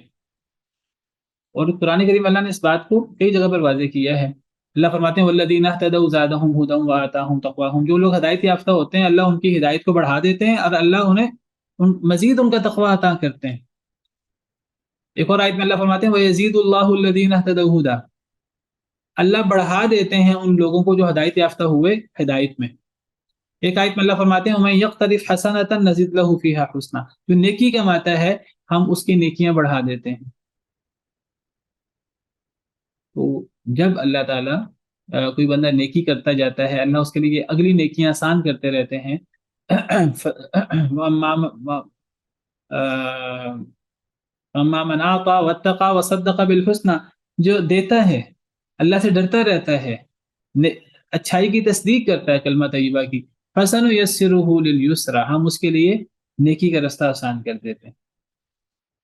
اور قرآن کریم اللہ نے اس بات کو کئی جگہ پر واضح کیا ہے. اللہ فرماتے ہیں والذین اہتدوا زادہم ھدی وآتاہم تقواہم، جو لوگ ہدایت یافتہ ہوتے ہیں اللہ ان کی ہدایت کو بڑھا دیتے ہیں اور اللہ انہیں مزید ان کا تقوی عطا کرتے ہیں. ایک اور آیت میں اللہ فرماتے ہیں وَيَزِيدُ اللَّهُ الَّذِينَ اهْتَدَوْا هُدًى، اللہ بڑھا دیتے ہیں ان لوگوں کو جو ہدایت یافتہ ہوئے ہدایت میں. ایک آیت میں اللہ فرماتے ہیں وَمَن يَقْتَرِفْ حَسَنَةً نَزِدْ لَهُ فِيهَا حُسْنًا، جو نیکی کماتا ہے ہم اس کی نیکیاں بڑھا دیتے ہیں. تو جب اللہ تعالیٰ کوئی بندہ نیکی کرتا جاتا ہے، اللہ اس کے لیے اگلی نیکیاں آسان کرتے رہتے ہیں. اما من اعطى واتقى وصدق بالحسنى، جو دیتا ہے اللہ سے ڈرتا رہتا ہے، اچھائی کی تصدیق کرتا ہے کلمہ طیبہ کی، فسنيسره لليسرى، ہم اس کے لیے نیکی کا راستہ آسان کر دیتے ہیں.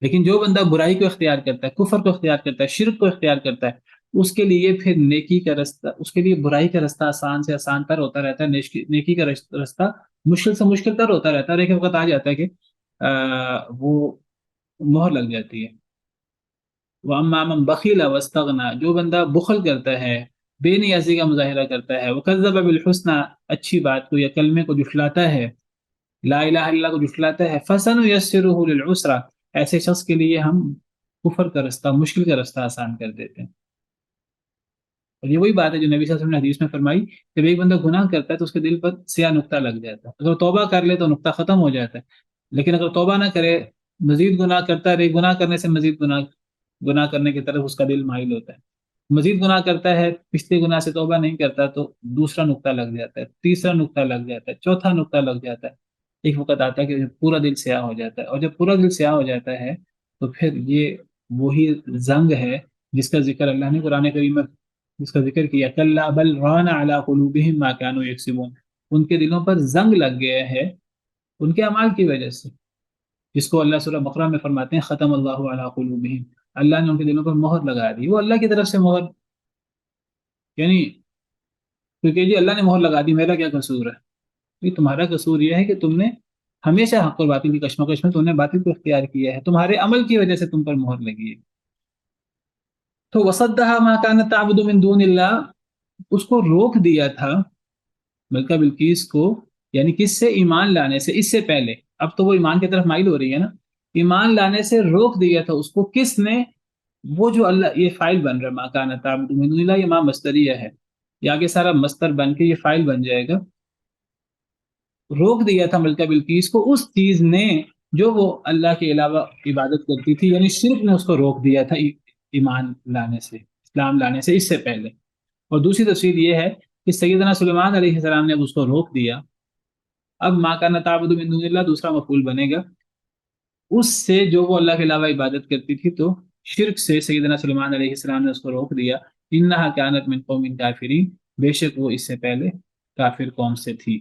لیکن جو بندہ برائی کو اختیار کرتا ہے، کفر کو اختیار کرتا ہے، شرک کو اختیار کرتا ہے، اس کے لیے پھر نیکی کا راستہ، اس کے لیے برائی کا راستہ آسان سے آسان تر ہوتا رہتا ہے، نیکی کا راستہ مشکل سے مشکل تر ہوتا رہتا ہے. اور ایک وقت آ جاتا ہے کہ وہ مہر لگ جاتی ہے. وَأَمَّا مَن بَخِلَ وَاسْتَغْنَىٰ، جو بندہ بخل کرتا ہے، بے نیازی کا مظاہرہ کرتا ہے، وَكَذَّبَ بِالْحُسْنَىٰ، اچھی بات کو یا کلمے کو جھٹلاتا ہے، لا الہ الا اللہ کو جھٹلاتا ہے، فَسَنُيَسِّرُهُ لِلْعُسْرَىٰ، ایسے شخص کے لیے ہم کفر کا راستہ، مشکل کا راستہ آسان کر دیتے ہیں. اور یہ وہی بات ہے جو نبی صلی اللہ علیہ وسلم نے حدیث میں فرمائی، جب ایک بندہ گناہ کرتا ہے تو اس کے دل پر سیاہ نقطہ لگ جاتا ہے. اگر توبہ کر لے تو نقطہ ختم ہو جاتا ہے، لیکن اگر توبہ نہ کرے، مزید گناہ کرتا رہے، گناہ کرنے سے مزید گناہ کرنے کی طرف اس کا دل مائل ہوتا ہے، مزید گناہ کرتا ہے، پچھلے گناہ سے توبہ نہیں کرتا تو دوسرا نقطہ لگ جاتا ہے، تیسرا نقطہ لگ جاتا ہے، چوتھا نقطہ لگ جاتا ہے. ایک وقت آتا ہے کہ پورا دل سیاہ ہو جاتا ہے، اور جب پورا دل سیاہ ہو جاتا ہے تو پھر یہ وہی زنگ ہے جس کا ذکر اللہ نے قرآن کریم میں جس کا ذکر کیا، کلا بل ران علی قلوبہم ما کانوا یکسبون، ان کے دلوں پر زنگ لگ گیا ہے ان کے اعمال کی وجہ سے، جس کو اللہ سورہ بقرہ میں فرماتے ہیں ختم اللہ علی قلوبہم، اللہ نے ان کے دلوں پر مہر لگا دی، وہ اللہ کی طرف سے مہر، یعنی کیونکہ جی اللہ نے مہر لگا دی، میرا کیا قصور ہے؟ یہ تمہارا قصور یہ ہے کہ تم نے ہمیشہ حق اور باطل کی کشمکش میں تم نے باطل کو اختیار کیا ہے، تمہارے عمل کی وجہ سے تم پر مہر لگی ہے۔ تو وصدها ما كانت تعبد من دون اللہ، اس کو روک دیا تھا ملکہ بلقیس کو، یعنی کس سے؟ ایمان لانے سے، اس سے پہلے، اب تو وہ ایمان کی طرف مائل ہو رہی ہے نا، ایمان لانے سے روک دیا تھا اس کو، کس نے؟ وہ جو اللہ، یہ فائل بن رہا ہے ما كانت تعبد من دون اللہ، یہ ماں مصدریہ ہے، یہ آگے سارا مصدر بن کے یہ فائل بن جائے گا۔ روک دیا تھا ملکہ بلقیس کو اس چیز نے جو وہ اللہ کے علاوہ عبادت کرتی تھی، یعنی شرک نے اس کو روک دیا تھا ایمان لانے سے، اسلام لانے سے، اس سے پہلے۔ اور دوسری تفسیر یہ ہے کہ سیدنا سلیمان علیہ السلام نے اس کو روک دیا، اب ما کان تعبد من دون اللہ دوسرا مفعول بنے گا، اس سے جو وہ اللہ کے علاوہ عبادت کرتی تھی، تو شرک سے سیدنا سلیمان علیہ السلام نے اس کو روک دیا، انہا کانت من قوم کافرین، بے شک وہ اس سے پہلے کافر قوم سے تھی۔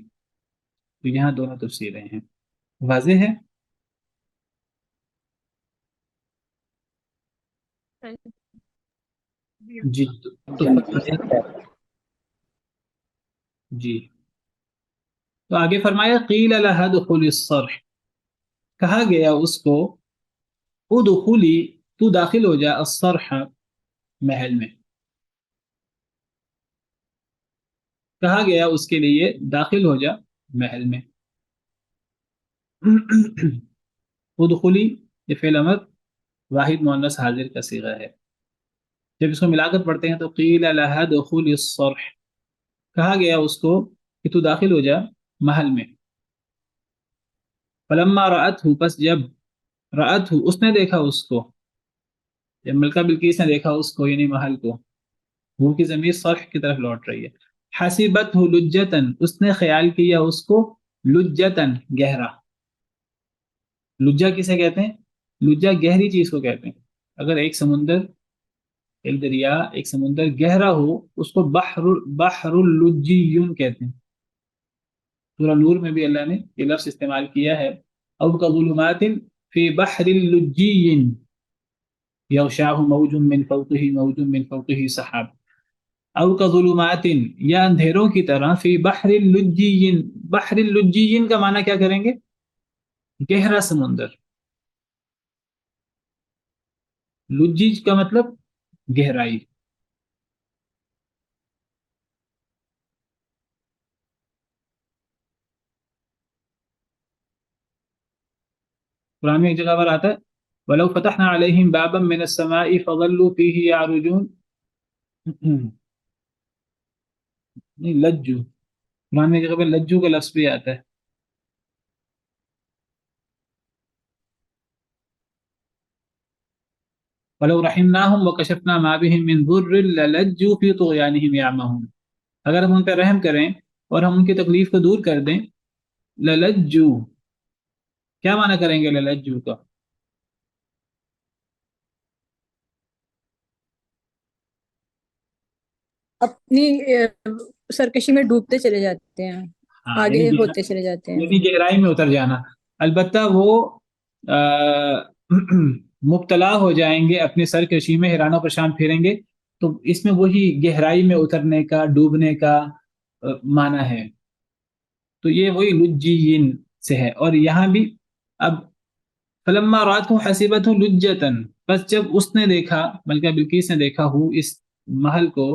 تو یہاں دونوں تفسیریں ہیں، واضح ہے؟ جی تو جی تو آگے فرمایا قیل لها ادخل الصرح، کہا گیا اس کو ادخلی، تو داخل ہو جا، الصرح، محل میں، کہا گیا اس کے لیے داخل ہو جا محل میں۔ ادخلی یہ فعل امر واحد مؤنث حاضر کا صیغہ ہے، جب اس کو ملا کر پڑھتے ہیں تو قیل لها ادخل الصرح، کہا گیا اس کو کہ تو داخل ہو جا محل میں۔ فلما رأته، پس جب رأته اس نے دیکھا اس کو، جب ملکہ بلقیس نے دیکھا اس کو یعنی محل کو، وہ کی ضمیر صرح کی طرف لوٹ رہی ہے، حسبته لجتن، اس نے خیال کیا اس کو لجتن، گہرا، لجہ کسے کہتے ہیں؟ لجہ گہری چیز کو کہتے ہیں، اگر ایک سمندر، ایک دریا، ایک سمندر گہرا ہو اس کو بحر اللجیون کہتے ہیں، سورہ نور میں بھی اللہ نے یہ لفظ استعمال کیا ہے، او کظلمات فی بحر اللجی یغشاہ موج من فوقہ موج من فوقہ سحاب، او کظلمات، یا اندھیروں کی طرح، فی بحر اللجین، بحر اللجین کا معنی کیا کریں گے؟ گہرا سمندر، لجیج کا مطلب گہرائی۔ قرآن میں ایک جگہ پر آتا ہے وَلَوْ فَتَحْنَا عَلَيْهِمْ بَابًا مِّنَ السَّمَاءِ فَظَلُّوا فِيهِ يَعْرُجُونَ، نہیں لجو، قرآن میں ایک جگہ پر لجو کا لفظ بھی آتا ہے، وَلَوْ رَحِمْنَاهُمْ وَكَشَفْنَا مَا بِهِمْ مِنْ ضُرٍّ لَلَجُّوا فِي طُغْيَانِهِمْ يَعْمَهُونَ، اگر ہم ان پہ رحم کریں اور ہم ان کی تکلیف کو دور کر دیں، لَلَجُّوا، کیا معنی کریں گے لَلَجُّوا کا؟ اپنی سرکشی میں ڈوبتے چلے جاتے ہیں، ہاں آگے ہوتے چلے جاتے ہیں۔ یعنی گہرائی میں اتر جانا، البتہ وہ مبتلا ہو جائیں گے اپنی سرکشی میں، حیران و پریشان پھریں گے، تو اس میں وہی گہرائی میں اترنے کا، ڈوبنے کا معنی ہے، تو یہ وہی لجین سے ہے۔ اور یہاں بھی اب فلما رات حسیبت لجتن، بس جب اس نے دیکھا، ملکہ بلقیس نے دیکھا ہو اس محل کو،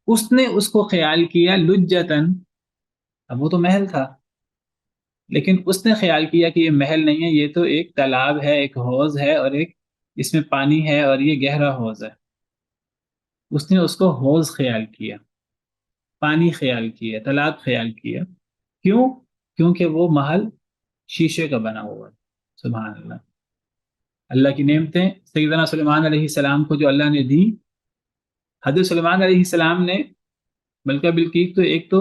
اس نے اس کو خیال کیا لجتن، اب وہ تو محل تھا لیکن اس نے خیال کیا کہ یہ محل نہیں ہے، یہ تو ایک تالاب ہے، ایک حوض ہے، اور ایک اس میں پانی ہے اور یہ گہرا حوض ہے، اس نے اس کو حوض خیال کیا، پانی خیال کیا، تالاب خیال کیا، کیوں؟ کیونکہ وہ محل شیشے کا بنا ہوا ہے۔ سبحان اللہ، اللہ کی نعمتیں سیدنا سلیمان علیہ السلام کو جو اللہ نے دی، حضرت سلیمان علیہ السلام نے ملکہ بلقیس تو ایک تو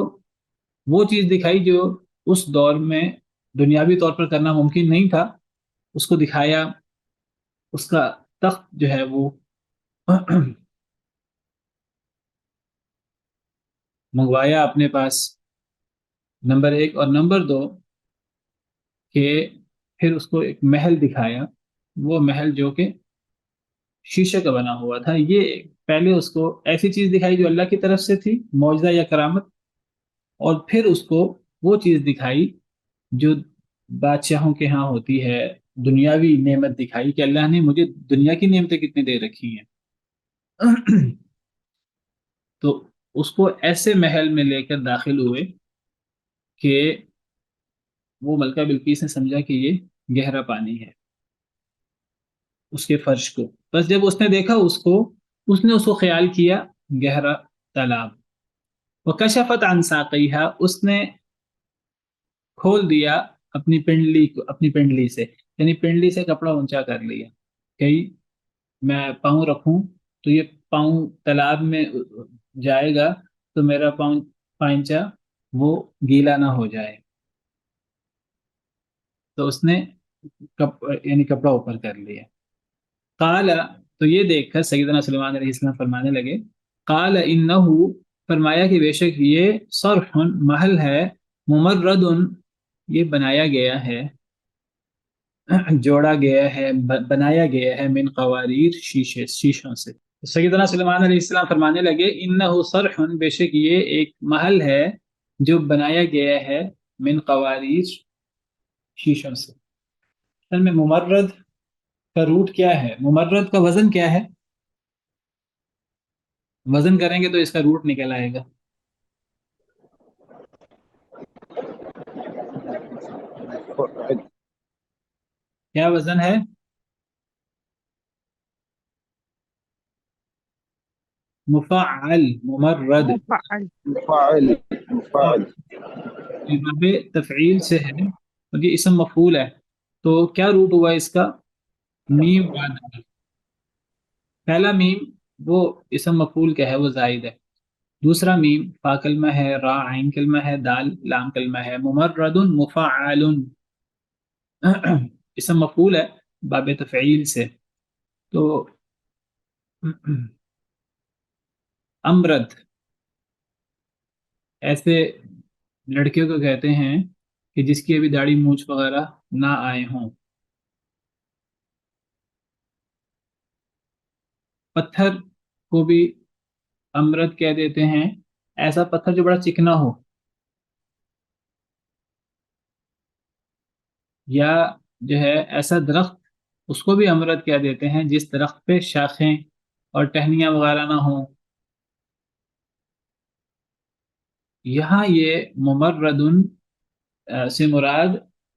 وہ چیز دکھائی جو اس دور میں دنیاوی طور پر کرنا ممکن نہیں تھا، اس کو دکھایا، اس کا تخت جو ہے وہ منگوایا اپنے پاس، نمبر ایک، اور نمبر دو کہ پھر اس کو ایک محل دکھایا، وہ محل جو کہ شیشے کا بنا ہوا تھا۔ یہ پہلے اس کو ایسی چیز دکھائی جو اللہ کی طرف سے تھی، معجزہ یا کرامت، اور پھر اس کو وہ چیز دکھائی جو بادشاہوں کے ہاں ہوتی ہے، دنیاوی نعمت دکھائی کہ اللہ نے مجھے دنیا کی نعمتیں کتنی دے رکھی ہیں۔ تو اس کو ایسے محل میں لے کر داخل ہوئے کہ وہ ملکہ بلقیس نے سمجھا کہ یہ گہرا پانی ہے اس کے فرش کو، بس جب اس نے دیکھا اس نے اس کو خیال کیا گہرا تالاب۔ وکشفت عن ساقیہا، اس نے کھول دیا اپنی پنڈلی سے، یعنی پنڈلی سے کپڑا اونچا کر لیا کہ میں پاؤں رکھوں تو یہ پاؤں تالاب میں جائے گا تو میرا پائنچا وہ گیلا نہ ہو جائے، تو اس نے یعنی کپڑا اوپر کر لیا۔ قال، تو یہ دیکھ کر سیدنا سلیمان علیہ السلام فرمانے لگے، قال انہو، فرمایا کہ بے شک یہ صرح، محل ہے، ممرد، یہ بنایا گیا ہے، جوڑا گیا ہے، بنایا گیا ہے، من قواریر، شیشوں سے۔ سیدنا سلیمان علیہ السلام فرمانے لگے انہو صرح، بے شک یہ ایک محل ہے جو بنایا گیا ہے من قواریر، شیشوں سے۔ اصل میں ممرد کا روٹ کیا ہے، ممرد کا وزن کیا ہے؟ وزن کریں گے تو اس کا روٹ نکل آئے گا، کیا وزن ہے؟ مفعل، ممرد، مفعل. مفاعل مفاعل باب تفعیل سے ہے اور یہ اسم مفعول ہے، تو کیا روٹ ہوا اس کا؟ میم بعد، پہلا میم وہ اسم مفعول کا ہے، وہ زائد ہے، دوسرا میم فا کلمہ ہے، را عین کلمہ ہے، دال لام کلمہ ہے، ممرد مفعل، اسم مفعول ہے باب تفعیل سے۔ تو امرد ایسے لڑکیوں کو کہتے ہیں کہ جس کی ابھی داڑھی مونچھ وغیرہ نہ آئے ہوں۔ پتھر کو بھی امرد کہہ دیتے ہیں، ایسا پتھر جو بڑا چکنا ہو، یا جو ہے ایسا درخت، اس کو بھی امرد کہہ دیتے ہیں جس درخت پہ شاخیں اور ٹہنیاں وغیرہ نہ ہوں۔ یہاں یہ ممرد سے مراد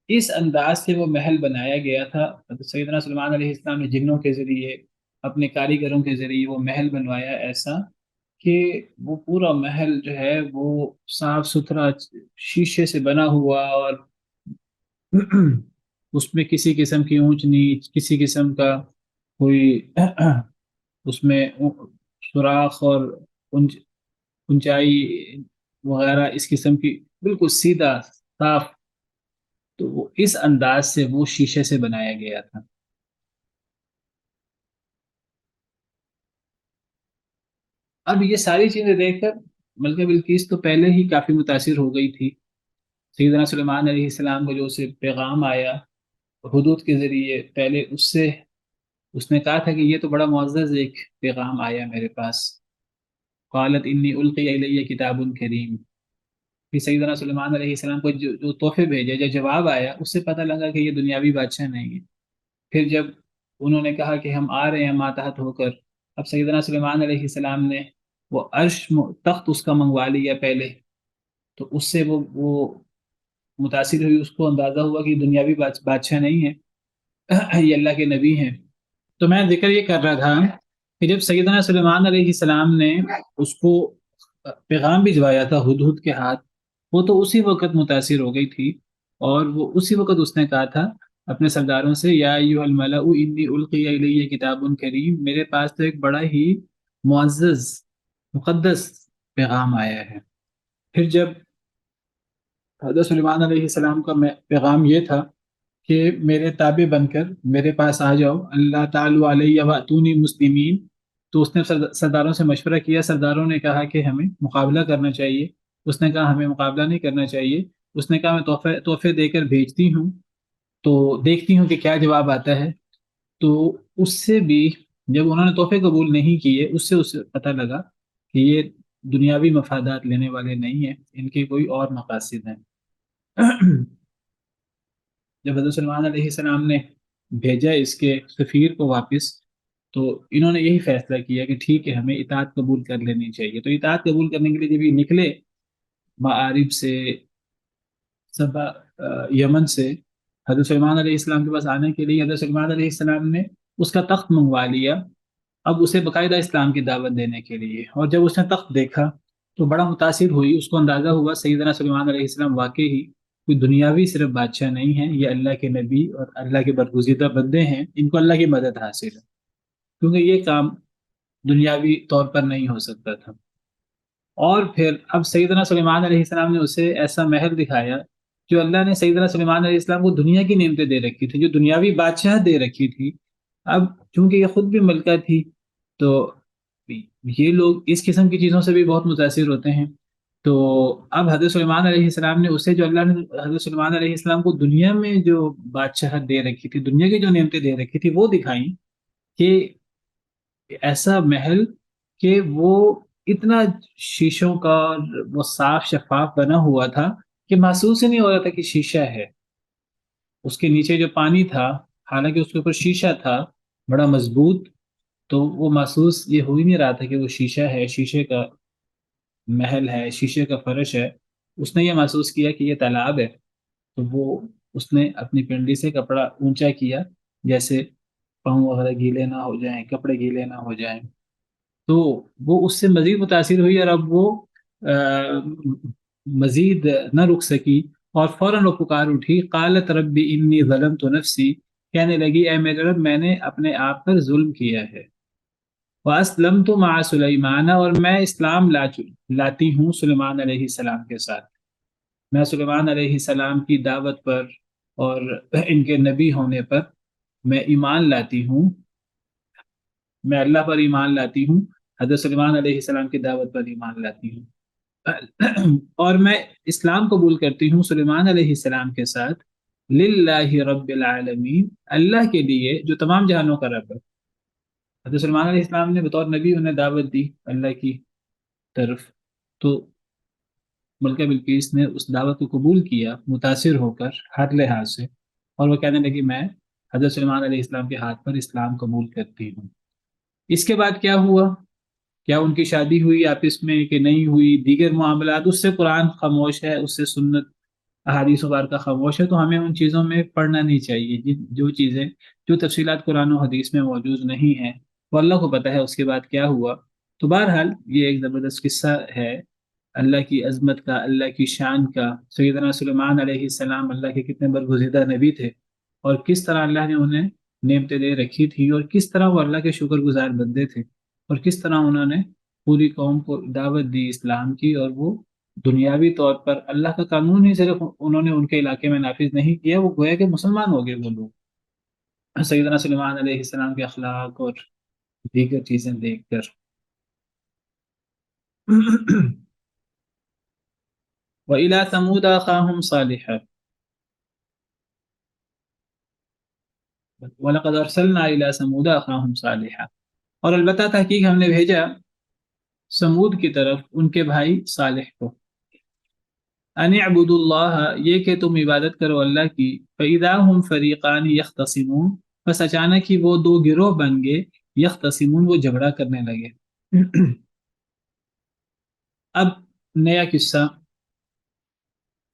اس انداز سے وہ محل بنایا گیا تھا، سیدنا سلیمان علیہ السلام نے جنوں کے ذریعے، اپنے کاریگروں کے ذریعے وہ محل بنوایا ایسا کہ وہ پورا محل جو ہے وہ صاف ستھرا شیشے سے بنا ہوا، اور اس میں کسی قسم کی اونچ نیچ، کسی قسم کا کوئی اس میں سوراخ اور اونچائی وغیرہ اس قسم کی، بالکل سیدھا صاف، تو وہ اس انداز سے وہ شیشے سے بنایا گیا تھا۔ اب یہ ساری چیزیں دیکھ کر ملکہ بلقیس تو پہلے ہی کافی متاثر ہو گئی تھی، سیدنا سلیمان علیہ السلام کو جو اسے پیغام آیا حدود کے ذریعے، پہلے اس نے کہا تھا کہ یہ تو بڑا معزز ایک پیغام آیا میرے پاس، قالت انی القی الی کتاب کریم، پھر سیدنا سلیمان علیہ السلام کو جو تحفے بھیجے، جو جواب آیا، اس سے پتہ لگا کہ یہ دنیاوی بادشاہ نہیں ہے۔ پھر جب انہوں نے کہا کہ ہم آ رہے ہیں ماتحت ہو کر، اب سیدنا سلیمان علیہ السلام نے وہ تخت اس کا منگوا لیا پہلے، تو اس سے وہ متاثر ہوئی، اس کو اندازہ ہوا کہ یہ دنیاوی بادشاہ نہیں ہے، یہ اللہ کے نبی ہیں۔ تو میں ذکر یہ کر رہا تھا کہ جب سیدنا سلیمان علیہ السلام نے اس کو پیغام بھجوایا تھا ہدہد کے ہاتھ، وہ تو اسی وقت متاثر ہو گئی تھی، اور وہ اسی وقت اس نے کہا تھا اپنے سرداروں سے، یا ایھا الملأ انی القی الی کتاب کریم، میرے پاس تو ایک بڑا ہی معزز مقدس پیغام آیا ہے۔ پھر جب حضرت سلیمان علیہ السلام کا پیغام یہ تھا کہ میرے تابع بن کر میرے پاس آ جاؤ، اللہ تعالیٰ علیہ واتونی مسلمین۔ تو اس نے سرداروں سے مشورہ کیا، سرداروں نے کہا کہ ہمیں مقابلہ کرنا چاہیے، اس نے کہا ہمیں مقابلہ نہیں کرنا چاہیے، اس نے کہا میں تحفے دے کر بھیجتی ہوں، تو دیکھتی ہوں کہ کیا جواب آتا ہے۔ تو اس سے بھی جب انہوں نے تحفے قبول نہیں کیے، اس سے پتہ لگا کہ یہ دنیاوی مفادات لینے والے نہیں ہیں، ان کے کوئی اور مقاصد ہیں۔ جب حضرت سلمان علیہ السلام نے بھیجا اس کے سفیر کو واپس، تو انہوں نے یہی فیصلہ کیا کہ ٹھیک ہے، ہمیں اطاعت قبول کر لینی چاہیے۔ تو اطاعت قبول کرنے کے لیے جب یہ نکلے معارب سے، سبا یمن سے، حضرت سلمان علیہ السلام کے پاس آنے کے لیے، حضرت سلمان علیہ السلام نے اس کا تخت منگوا لیا، اب اسے باقاعدہ اسلام کی دعوت دینے کے لیے۔ اور جب اس نے تخت دیکھا تو بڑا متاثر ہوئی، اس کو اندازہ ہوا سیدنا سلیمان علیہ السلام واقعی ہی کوئی دنیاوی صرف بادشاہ نہیں ہیں، یہ اللہ کے نبی اور اللہ کے برگزیدہ بندے ہیں، ان کو اللہ کی مدد حاصل ہے، کیونکہ یہ کام دنیاوی طور پر نہیں ہو سکتا تھا۔ اور پھر اب سیدنا سلیمان علیہ السلام نے اسے ایسا محل دکھایا جو اللہ نے سیدنا سلیمان علیہ السلام کو دنیا کی نعمتیں دے رکھی تھی، جو دنیاوی بادشاہ دے رکھی تھی۔ اب چونکہ یہ خود بھی ملکہ تھی، تو یہ لوگ اس قسم کی چیزوں سے بھی بہت متاثر ہوتے ہیں۔ تو اب حضرت سلیمان علیہ السلام نے اسے، جو اللہ نے حضرت سلیمان علیہ السلام کو دنیا میں جو بادشاہت دے رکھی تھی، دنیا کی جو نعمتیں دے رکھی تھی، وہ دکھائیں کہ ایسا محل کہ وہ اتنا شیشوں کا اور وہ صاف شفاف بنا ہوا تھا کہ محسوس ہی نہیں ہو رہا تھا کہ شیشہ ہے۔ اس کے نیچے جو پانی تھا، حالانکہ اس کے اوپر شیشہ تھا بڑا مضبوط، تو وہ محسوس یہ ہو ہی نہیں رہا تھا کہ وہ شیشہ ہے، شیشے کا محل ہے، شیشے کا فرش ہے۔ اس نے یہ محسوس کیا کہ یہ تالاب ہے، تو وہ اس نے اپنی پنڈلی سے کپڑا اونچا کیا، جیسے پاؤں وغیرہ گیلے نہ ہو جائیں، کپڑے گیلے نہ ہو جائیں۔ تو وہ اس سے مزید متاثر ہوئی، اور اب وہ مزید نہ رک سکی، اور فوراً وہ پکار اٹھی، قالت ربی انی ظلمت نفسی، کہنے لگی اے میرے رب، میں نے اپنے آپ پر ظلم کیا ہے، وَأَسْلَمْتُ مَعَ سُلَيْمَانَ، اور میں اسلام لاتی ہوں سلیمان علیہ السلام کے ساتھ۔ میں سلیمان علیہ السلام کی دعوت پر اور ان کے نبی ہونے پر میں ایمان لاتی ہوں، میں اللہ پر ایمان لاتی ہوں، حضرت سلیمان علیہ السلام کی دعوت پر ایمان لاتی ہوں، اور میں اسلام قبول کرتی ہوں سلیمان علیہ السلام کے ساتھ، للہ رب العالمین، اللہ کے لیے جو تمام جہانوں کا رب ہے۔ حضرت سلمان علیہ السلام نے بطور نبی انہیں دعوت دی اللہ کی طرف، تو ملکہ بلقیس نے اس دعوت کو قبول کیا متاثر ہو کر ہر لحاظ سے، اور وہ کہنے لگی میں حضرت سلمان علیہ السلام کے ہاتھ پر اسلام قبول کرتی ہوں۔ اس کے بعد کیا ہوا؟ کیا ان کی شادی ہوئی آپس میں کہ نہیں ہوئی؟ دیگر معاملات، اس سے قرآن خاموش ہے، اس سے سنت احادیث مبارکہ خاموش ہے، تو ہمیں ان چیزوں میں پڑھنا نہیں چاہیے۔ جو چیزیں، جو تفصیلات قرآن و حدیث میں موجود نہیں ہیں، وہ اللہ کو پتہ ہے اس کے بعد کیا ہوا۔ تو بہرحال یہ ایک زبردست قصہ ہے اللہ کی عظمت کا، اللہ کی شان کا۔ سیدنا سلیمان علیہ السلام اللہ کے کتنے برگزیدہ نبی تھے، اور کس طرح اللہ نے انہیں نعمتیں دے رکھی تھی، اور کس طرح وہ اللہ کے شکر گزار بندے تھے، اور کس طرح انہوں نے پوری قوم کو دعوت دی اسلام کی، اور وہ دنیاوی طور پر اللہ کا قانون ہی صرف انہوں نے ان کے علاقے میں نافذ نہیں کیا، وہ گویا کہ مسلمان ہو گئے وہ لوگ سیدنا سلیمان علیہ السلام کے اخلاق اور دیگر چیزیں دیکھ کر۔ وَإِلَى ثَمُودَ أَخَاهُمْ صَالِحًا وَلَقَدْ أَرْسَلْنَا إِلَى ثَمُودَ أَخَاهُمْ صَالِحًا، اور البتہ تحقیق ہم نے بھیجا سمود کی طرف ان کے بھائی صالح کو، ان اعبدوا اللہ، یہ کہ تم عبادت کرو اللہ کی، فَإِذَا هُمْ فَرِيقَانِ يَخْتَصِمُونَ، بس اچانک ہی وہ دو گروہ بن گئے، یختصمون، وہ جھگڑا کرنے لگے۔ اب نیا قصہ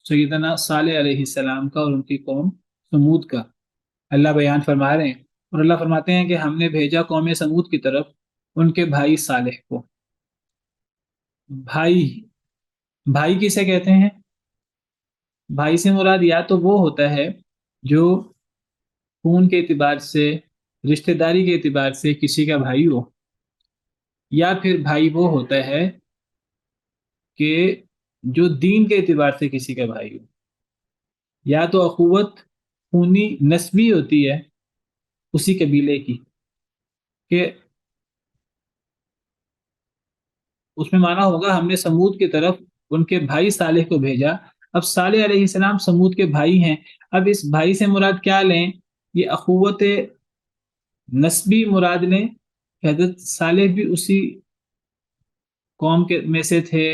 سیدنا صالح علیہ السلام کا اور ان کی قوم سمود کا اللہ بیان فرما رہے ہیں، اور اللہ فرماتے ہیں کہ ہم نے بھیجا قوم سمود کی طرف ان کے بھائی صالح کو۔ بھائی، بھائی کسے کہتے ہیں؟ بھائی سے مراد یا تو وہ ہوتا ہے جو خون کے اعتبار سے، رشتہ داری کے اعتبار سے کسی کا بھائی ہو، یا پھر بھائی وہ ہوتا ہے کہ جو دین کے اعتبار سے کسی کا بھائی ہو۔ یا تو اخوت خونی نسبی ہوتی ہے اسی قبیلے کی، کہ اس میں مانا ہوگا ہم نے سمود کی طرف ان کے بھائی صالح کو بھیجا، اب صالح علیہ السلام سمود کے بھائی ہیں، اب اس بھائی سے مراد کیا لیں؟ یہ اخوت نسبی مراد لیں کہ حضرت صالح بھی اسی قوم کے میں سے تھے،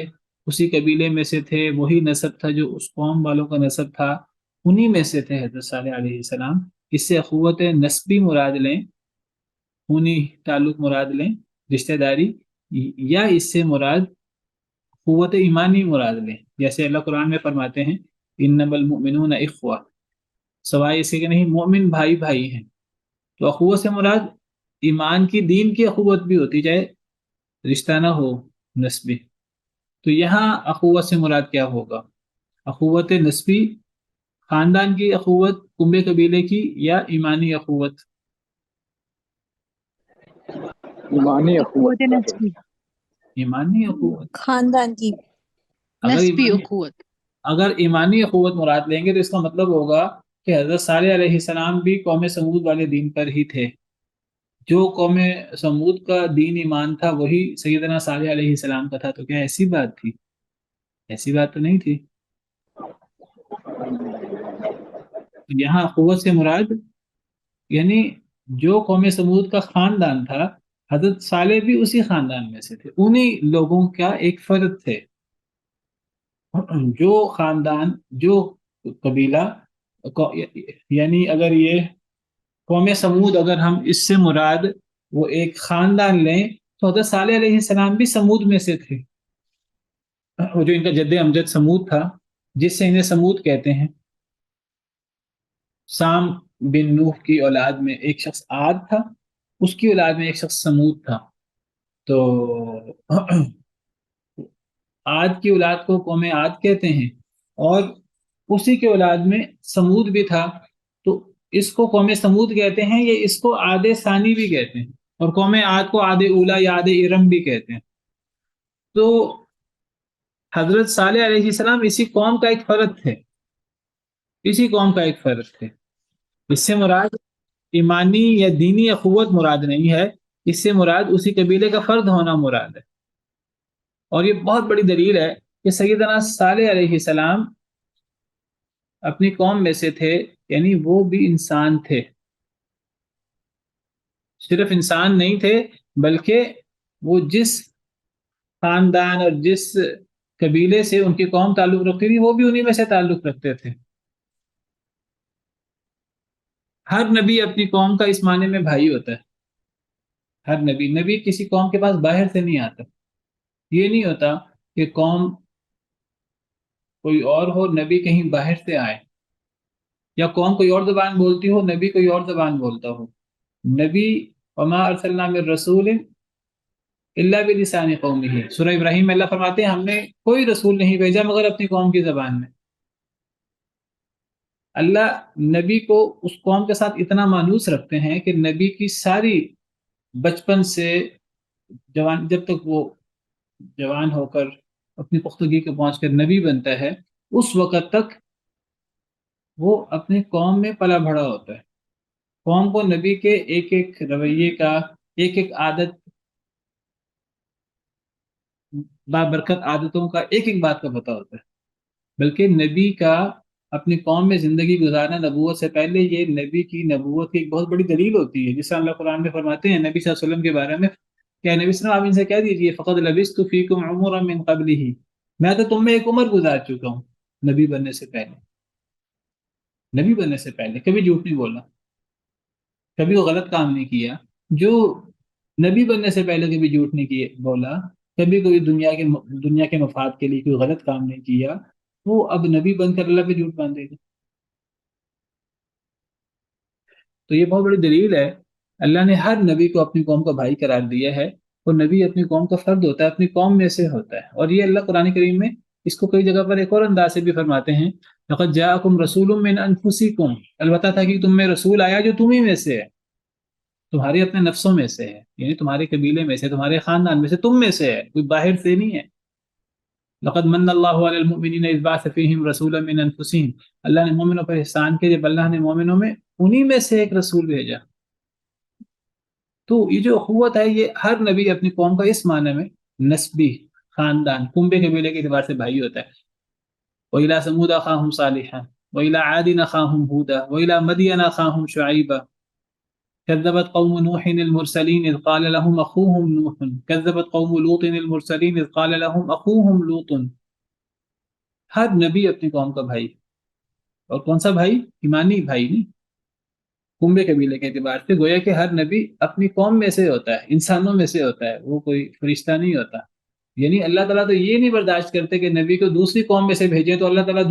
اسی قبیلے میں سے تھے، وہی نسب تھا جو اس قوم والوں کا نسب تھا، انہی میں سے تھے حضرت صالح علیہ السلام، اس سے اخوت نسبی مراد لیں، خونی تعلق مراد لیں، رشتہ داری، یا اس سے مراد قوت ایمانی مراد لیں، جیسے اللہ قرآن میں فرماتے ہیں انما المؤمنون اخوہ، سوائے اسے کہ نہیں مومن بھائی بھائی ہیں، تو اخوت سے مراد ایمان کی دین کی اخوت بھی ہوتی، چاہے رشتہ نہ ہو نسبی، تو یہاں اخوت سے مراد کیا ہوگا؟ اخوت نسبی خاندان کی اخوت، کنبے قبیلے کی، یا ایمانی اخوت؟ ایمانی اخوت قوت نسبی، ایمانی اخوت۔ خاندان کی۔ اگر نسبی ایمانی اخوت۔ اگر ایمانی اخوت مراد لیں گے تو اس کا مطلب ہوگا کہ حضرت صالح علیہ السلام بھی قوم سمود والے دین پر ہی تھے، جو قوم سمود کا دین ایمان تھا وہی سیدنا صالح علیہ السلام کا تھا، تو کیا ایسی بات تھی؟ ایسی بات تو نہیں تھی۔ یہاں اخوت سے مراد یعنی جو قوم سمود کا خاندان تھا، حضرت صالح بھی اسی خاندان میں سے تھے، انہی لوگوں کا ایک فرد تھے، جو خاندان، جو قبیلہ، یعنی اگر یہ قوم سمود اگر ہم اس سے مراد وہ ایک خاندان لیں تو حضرت صالح علیہ السلام بھی سمود میں سے تھے، وہ جو ان کا جد امجد سمود تھا جس سے انہیں سمود کہتے ہیں۔ سام بن نوح کی اولاد میں ایک شخص عاد تھا، اس کی اولاد میں ایک شخص سمود تھا، تو عاد کی اولاد کو قوم عاد کہتے ہیں، اور اسی کے اولاد میں سمود بھی تھا، تو اس کو قوم سمود کہتے ہیں، یا اس کو عاد ثانی بھی کہتے ہیں، اور قوم عاد کو عاد اولا یا عاد ارم بھی کہتے ہیں۔ تو حضرت صالح علیہ السلام اسی قوم کا ایک فرد تھے، اسی قوم کا ایک فرد تھے، اس سے مراد ایمانی یا دینی اخوت مراد نہیں ہے، اس سے مراد اسی قبیلے کا فرد ہونا مراد ہے۔ اور یہ بہت بڑی دلیل ہے کہ سیدنا صالح علیہ السلام اپنی قوم میں سے تھے، یعنی وہ بھی انسان تھے، صرف انسان نہیں تھے بلکہ وہ جس خاندان اور جس قبیلے سے ان کی قوم تعلق رکھتی تھی وہ بھی انہی میں سے تعلق رکھتے تھے۔ ہر نبی اپنی قوم کا اس معنی میں بھائی ہوتا ہے، ہر نبی کسی قوم کے پاس باہر سے نہیں آتا، یہ نہیں ہوتا کہ قوم کوئی اور ہو نبی کہیں باہر سے آئے، یا قوم کوئی اور زبان بولتی ہو نبی کوئی اور زبان بولتا ہو۔ نبی وما ارسلنا من رسول الا بلسان قومه، سورہ ابراہیم میں اللہ فرماتے ہیں ہم نے کوئی رسول نہیں بھیجا مگر اپنی قوم کی زبان میں۔ اللہ نبی کو اس قوم کے ساتھ اتنا مانوس رکھتے ہیں کہ نبی کی ساری بچپن سے جوان، جب تک وہ جوان ہو کر اپنی پختگی کو پہنچ کر نبی بنتا ہے، اس وقت تک وہ اپنی قوم میں پلا بڑھا ہوتا ہے، قوم کو نبی کے ایک ایک رویے کا، ایک ایک عادت، بابرکت عادتوں کا، ایک ایک بات کا پتہ ہوتا ہے، بلکہ نبی کا اپنی قوم میں زندگی گزارنا نبوت سے پہلے یہ نبی کی نبوت کی ایک بہت بڑی دلیل ہوتی ہے، جس سے اللہ قرآن میں فرماتے ہیں نبی صلی اللہ علیہ وسلم کے بارے میں کہ نبی صلی اللہ علیہ وسلم آپ ان سے کہہ دیجئے فقد لبثت فیکم عمرا من قبلہ، میں تو تم میں ایک عمر گزار چکا ہوں نبی بننے سے پہلے، نبی بننے سے پہلے کبھی جھوٹ نہیں بولا، کبھی وہ غلط کام نہیں کیا، جو نبی بننے سے پہلے کبھی جھوٹ نہیں کیا بولا، کبھی کوئی دنیا کے مفاد کے لیے کوئی غلط کام نہیں کیا، وہ اب نبی بن کر اللہ پہ جھوٹ باندھے گا۔ تو یہ بہت بڑی دلیل ہے، اللہ نے ہر نبی کو اپنی قوم کا بھائی قرار دیا ہے، اور نبی اپنی قوم کا فرد ہوتا ہے، اپنی قوم میں سے ہوتا ہے، اور یہ اللہ قرآن کریم میں اس کو کئی جگہ پر ایک اور انداز سے بھی فرماتے ہیں لقد جاءکم رسول من انفسکم، البتہ تھا کہ تم میں رسول آیا جو تمہیں میں سے ہے، تمہارے اپنے نفسوں میں سے ہے، یعنی تمہارے قبیلے میں سے، تمہارے خاندان میں سے، تم میں سے ہے، کوئی باہر سے نہیں ہے۔ لقد من اللہ علی المؤمنین اذ بعث فیہم رسولا من انفسہم، اللہ نے مومنوں پر احسان کیا جب اللہ نے مومنوں میں انہی میں سے ایک رسول بھیجا۔ تو یہ جو اخوت ہے یہ ہر نبی اپنی قوم کا اس معنی میں نسبی، خاندان، کنبے قبیلے کے اعتبار سے بھائی ہوتا ہے۔ وَإِلَىٰ ثَمُودَ أَخَاهُمْ صَالِحًا وَإِلَىٰ عَادٍ أَخَاهُمْ هُودًا وَإِلَىٰ مَدْيَنَ أَخَاهُمْ شُعَيْبًا كذبت قوم نوح المرسلين إذ قال لهم أخوهم نوح كذبت قوم لوط المرسلين إذ قال لهم أخوهم لوط۔ ہر نبی اپنی قوم کا بھائی، اور کون سا بھائی؟ ایمانی بھائی نہیں، کنبے قبیلے کے اعتبار سے گویا کہ ہر نبی اپنی قوم میں سے ہوتا ہے، انسانوں میں سے ہوتا ہے، وہ کوئی فرشتہ نہیں ہوتا۔ یعنی اللہ تعالیٰ تو یہ نہیں برداشت کرتے کہ نبی کو دوسری قوم میں سے بھیجیں، تو اللہ تعالیٰ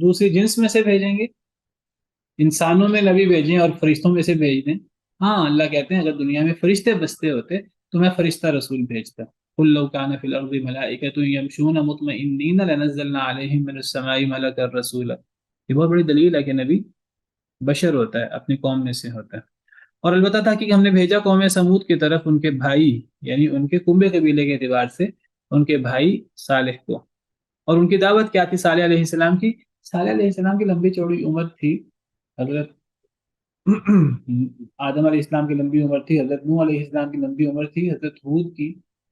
دوسری جنس میں سے بھیجیں گے، انسانوں میں نبی بھیجیں اور فرشتوں میں سے بھیج دیں؟ ہاں، اللہ کہتے ہیں اگر دنیا میں فرشتے بستے ہوتے تو میں فرشتہ رسول بھیجتا۔ قل لو كان في الارض ملائكة يمشون مطمئنين لنزلنا عليهم من السماء ملكا رسولا۔ یہ بہت بڑی دلیل ہے کہ نبی بشر ہوتا ہے، اپنی قوم میں سے ہوتا ہے۔ اور البتہ تھا کہ ہم نے بھیجا قوم سمود کی طرف ان کے بھائی، یعنی ان کے کنبے قبیلے کے اعتبار سے ان کے بھائی صالح کو۔ اور ان کی دعوت کیا تھی صالح علیہ السلام کی؟ صالح علیہ السلام کی لمبی چوڑی عمر تھی، حضرت آدم علیہ السلام کی لمبی عمر تھی، حضرت نوح علیہ السلام کی لمبی عمر تھی، حضرت ہود کی،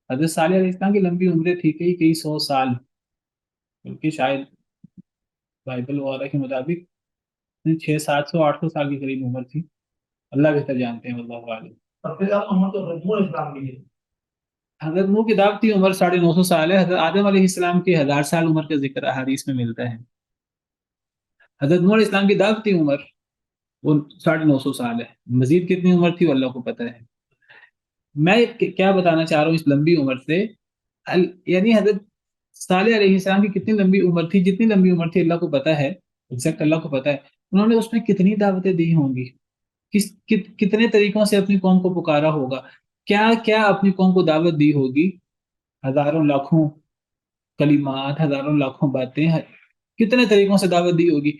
حضرت صالح علیہ السلام کی لمبی عمریں تھی، کئی سو سال، بلکہ شاید بائبل وغیرہ کے مطابق 600-700-800 سال کے قریب عمر تھی، اللہ بہتر جانتے ہیں، واللہ عالم۔ سب سے زیادہ عمر تو حضرت نوح علیہ السلام کی ہے۔ حضرت نوح کی دعوتی عمر 950 سال ہے، حضرت آدم علیہ السلام کی 1000 سال عمر کا ذکر احادیث میں ملتا ہے۔ حضرت نوح علیہ السلام کی دعوتی عمر وہ 950 سال ہے، مزید کتنی عمر تھی وہ اللہ کو پتہ ہے۔ میں کیا بتانا چاہ رہا ہوں اس لمبی عمر سے، یعنی حضرت صالح علیہ السلام کی کتنی لمبی عمر تھی، جتنی لمبی عمر تھی اللہ کو پتہ ہے، ایگزیکٹ اللہ کو پتہ ہے، انہوں نے اس میں کتنی دعوتیں دی ہوں گی، کتنے طریقوں سے اپنی قوم کو پکارا ہوگا، کیا کیا اپنی قوم کو دعوت دی ہوگی، ہزاروں لاکھوں کلمات، ہزاروں لاکھوں باتیں، کتنے طریقوں سے دعوت دی ہوگی۔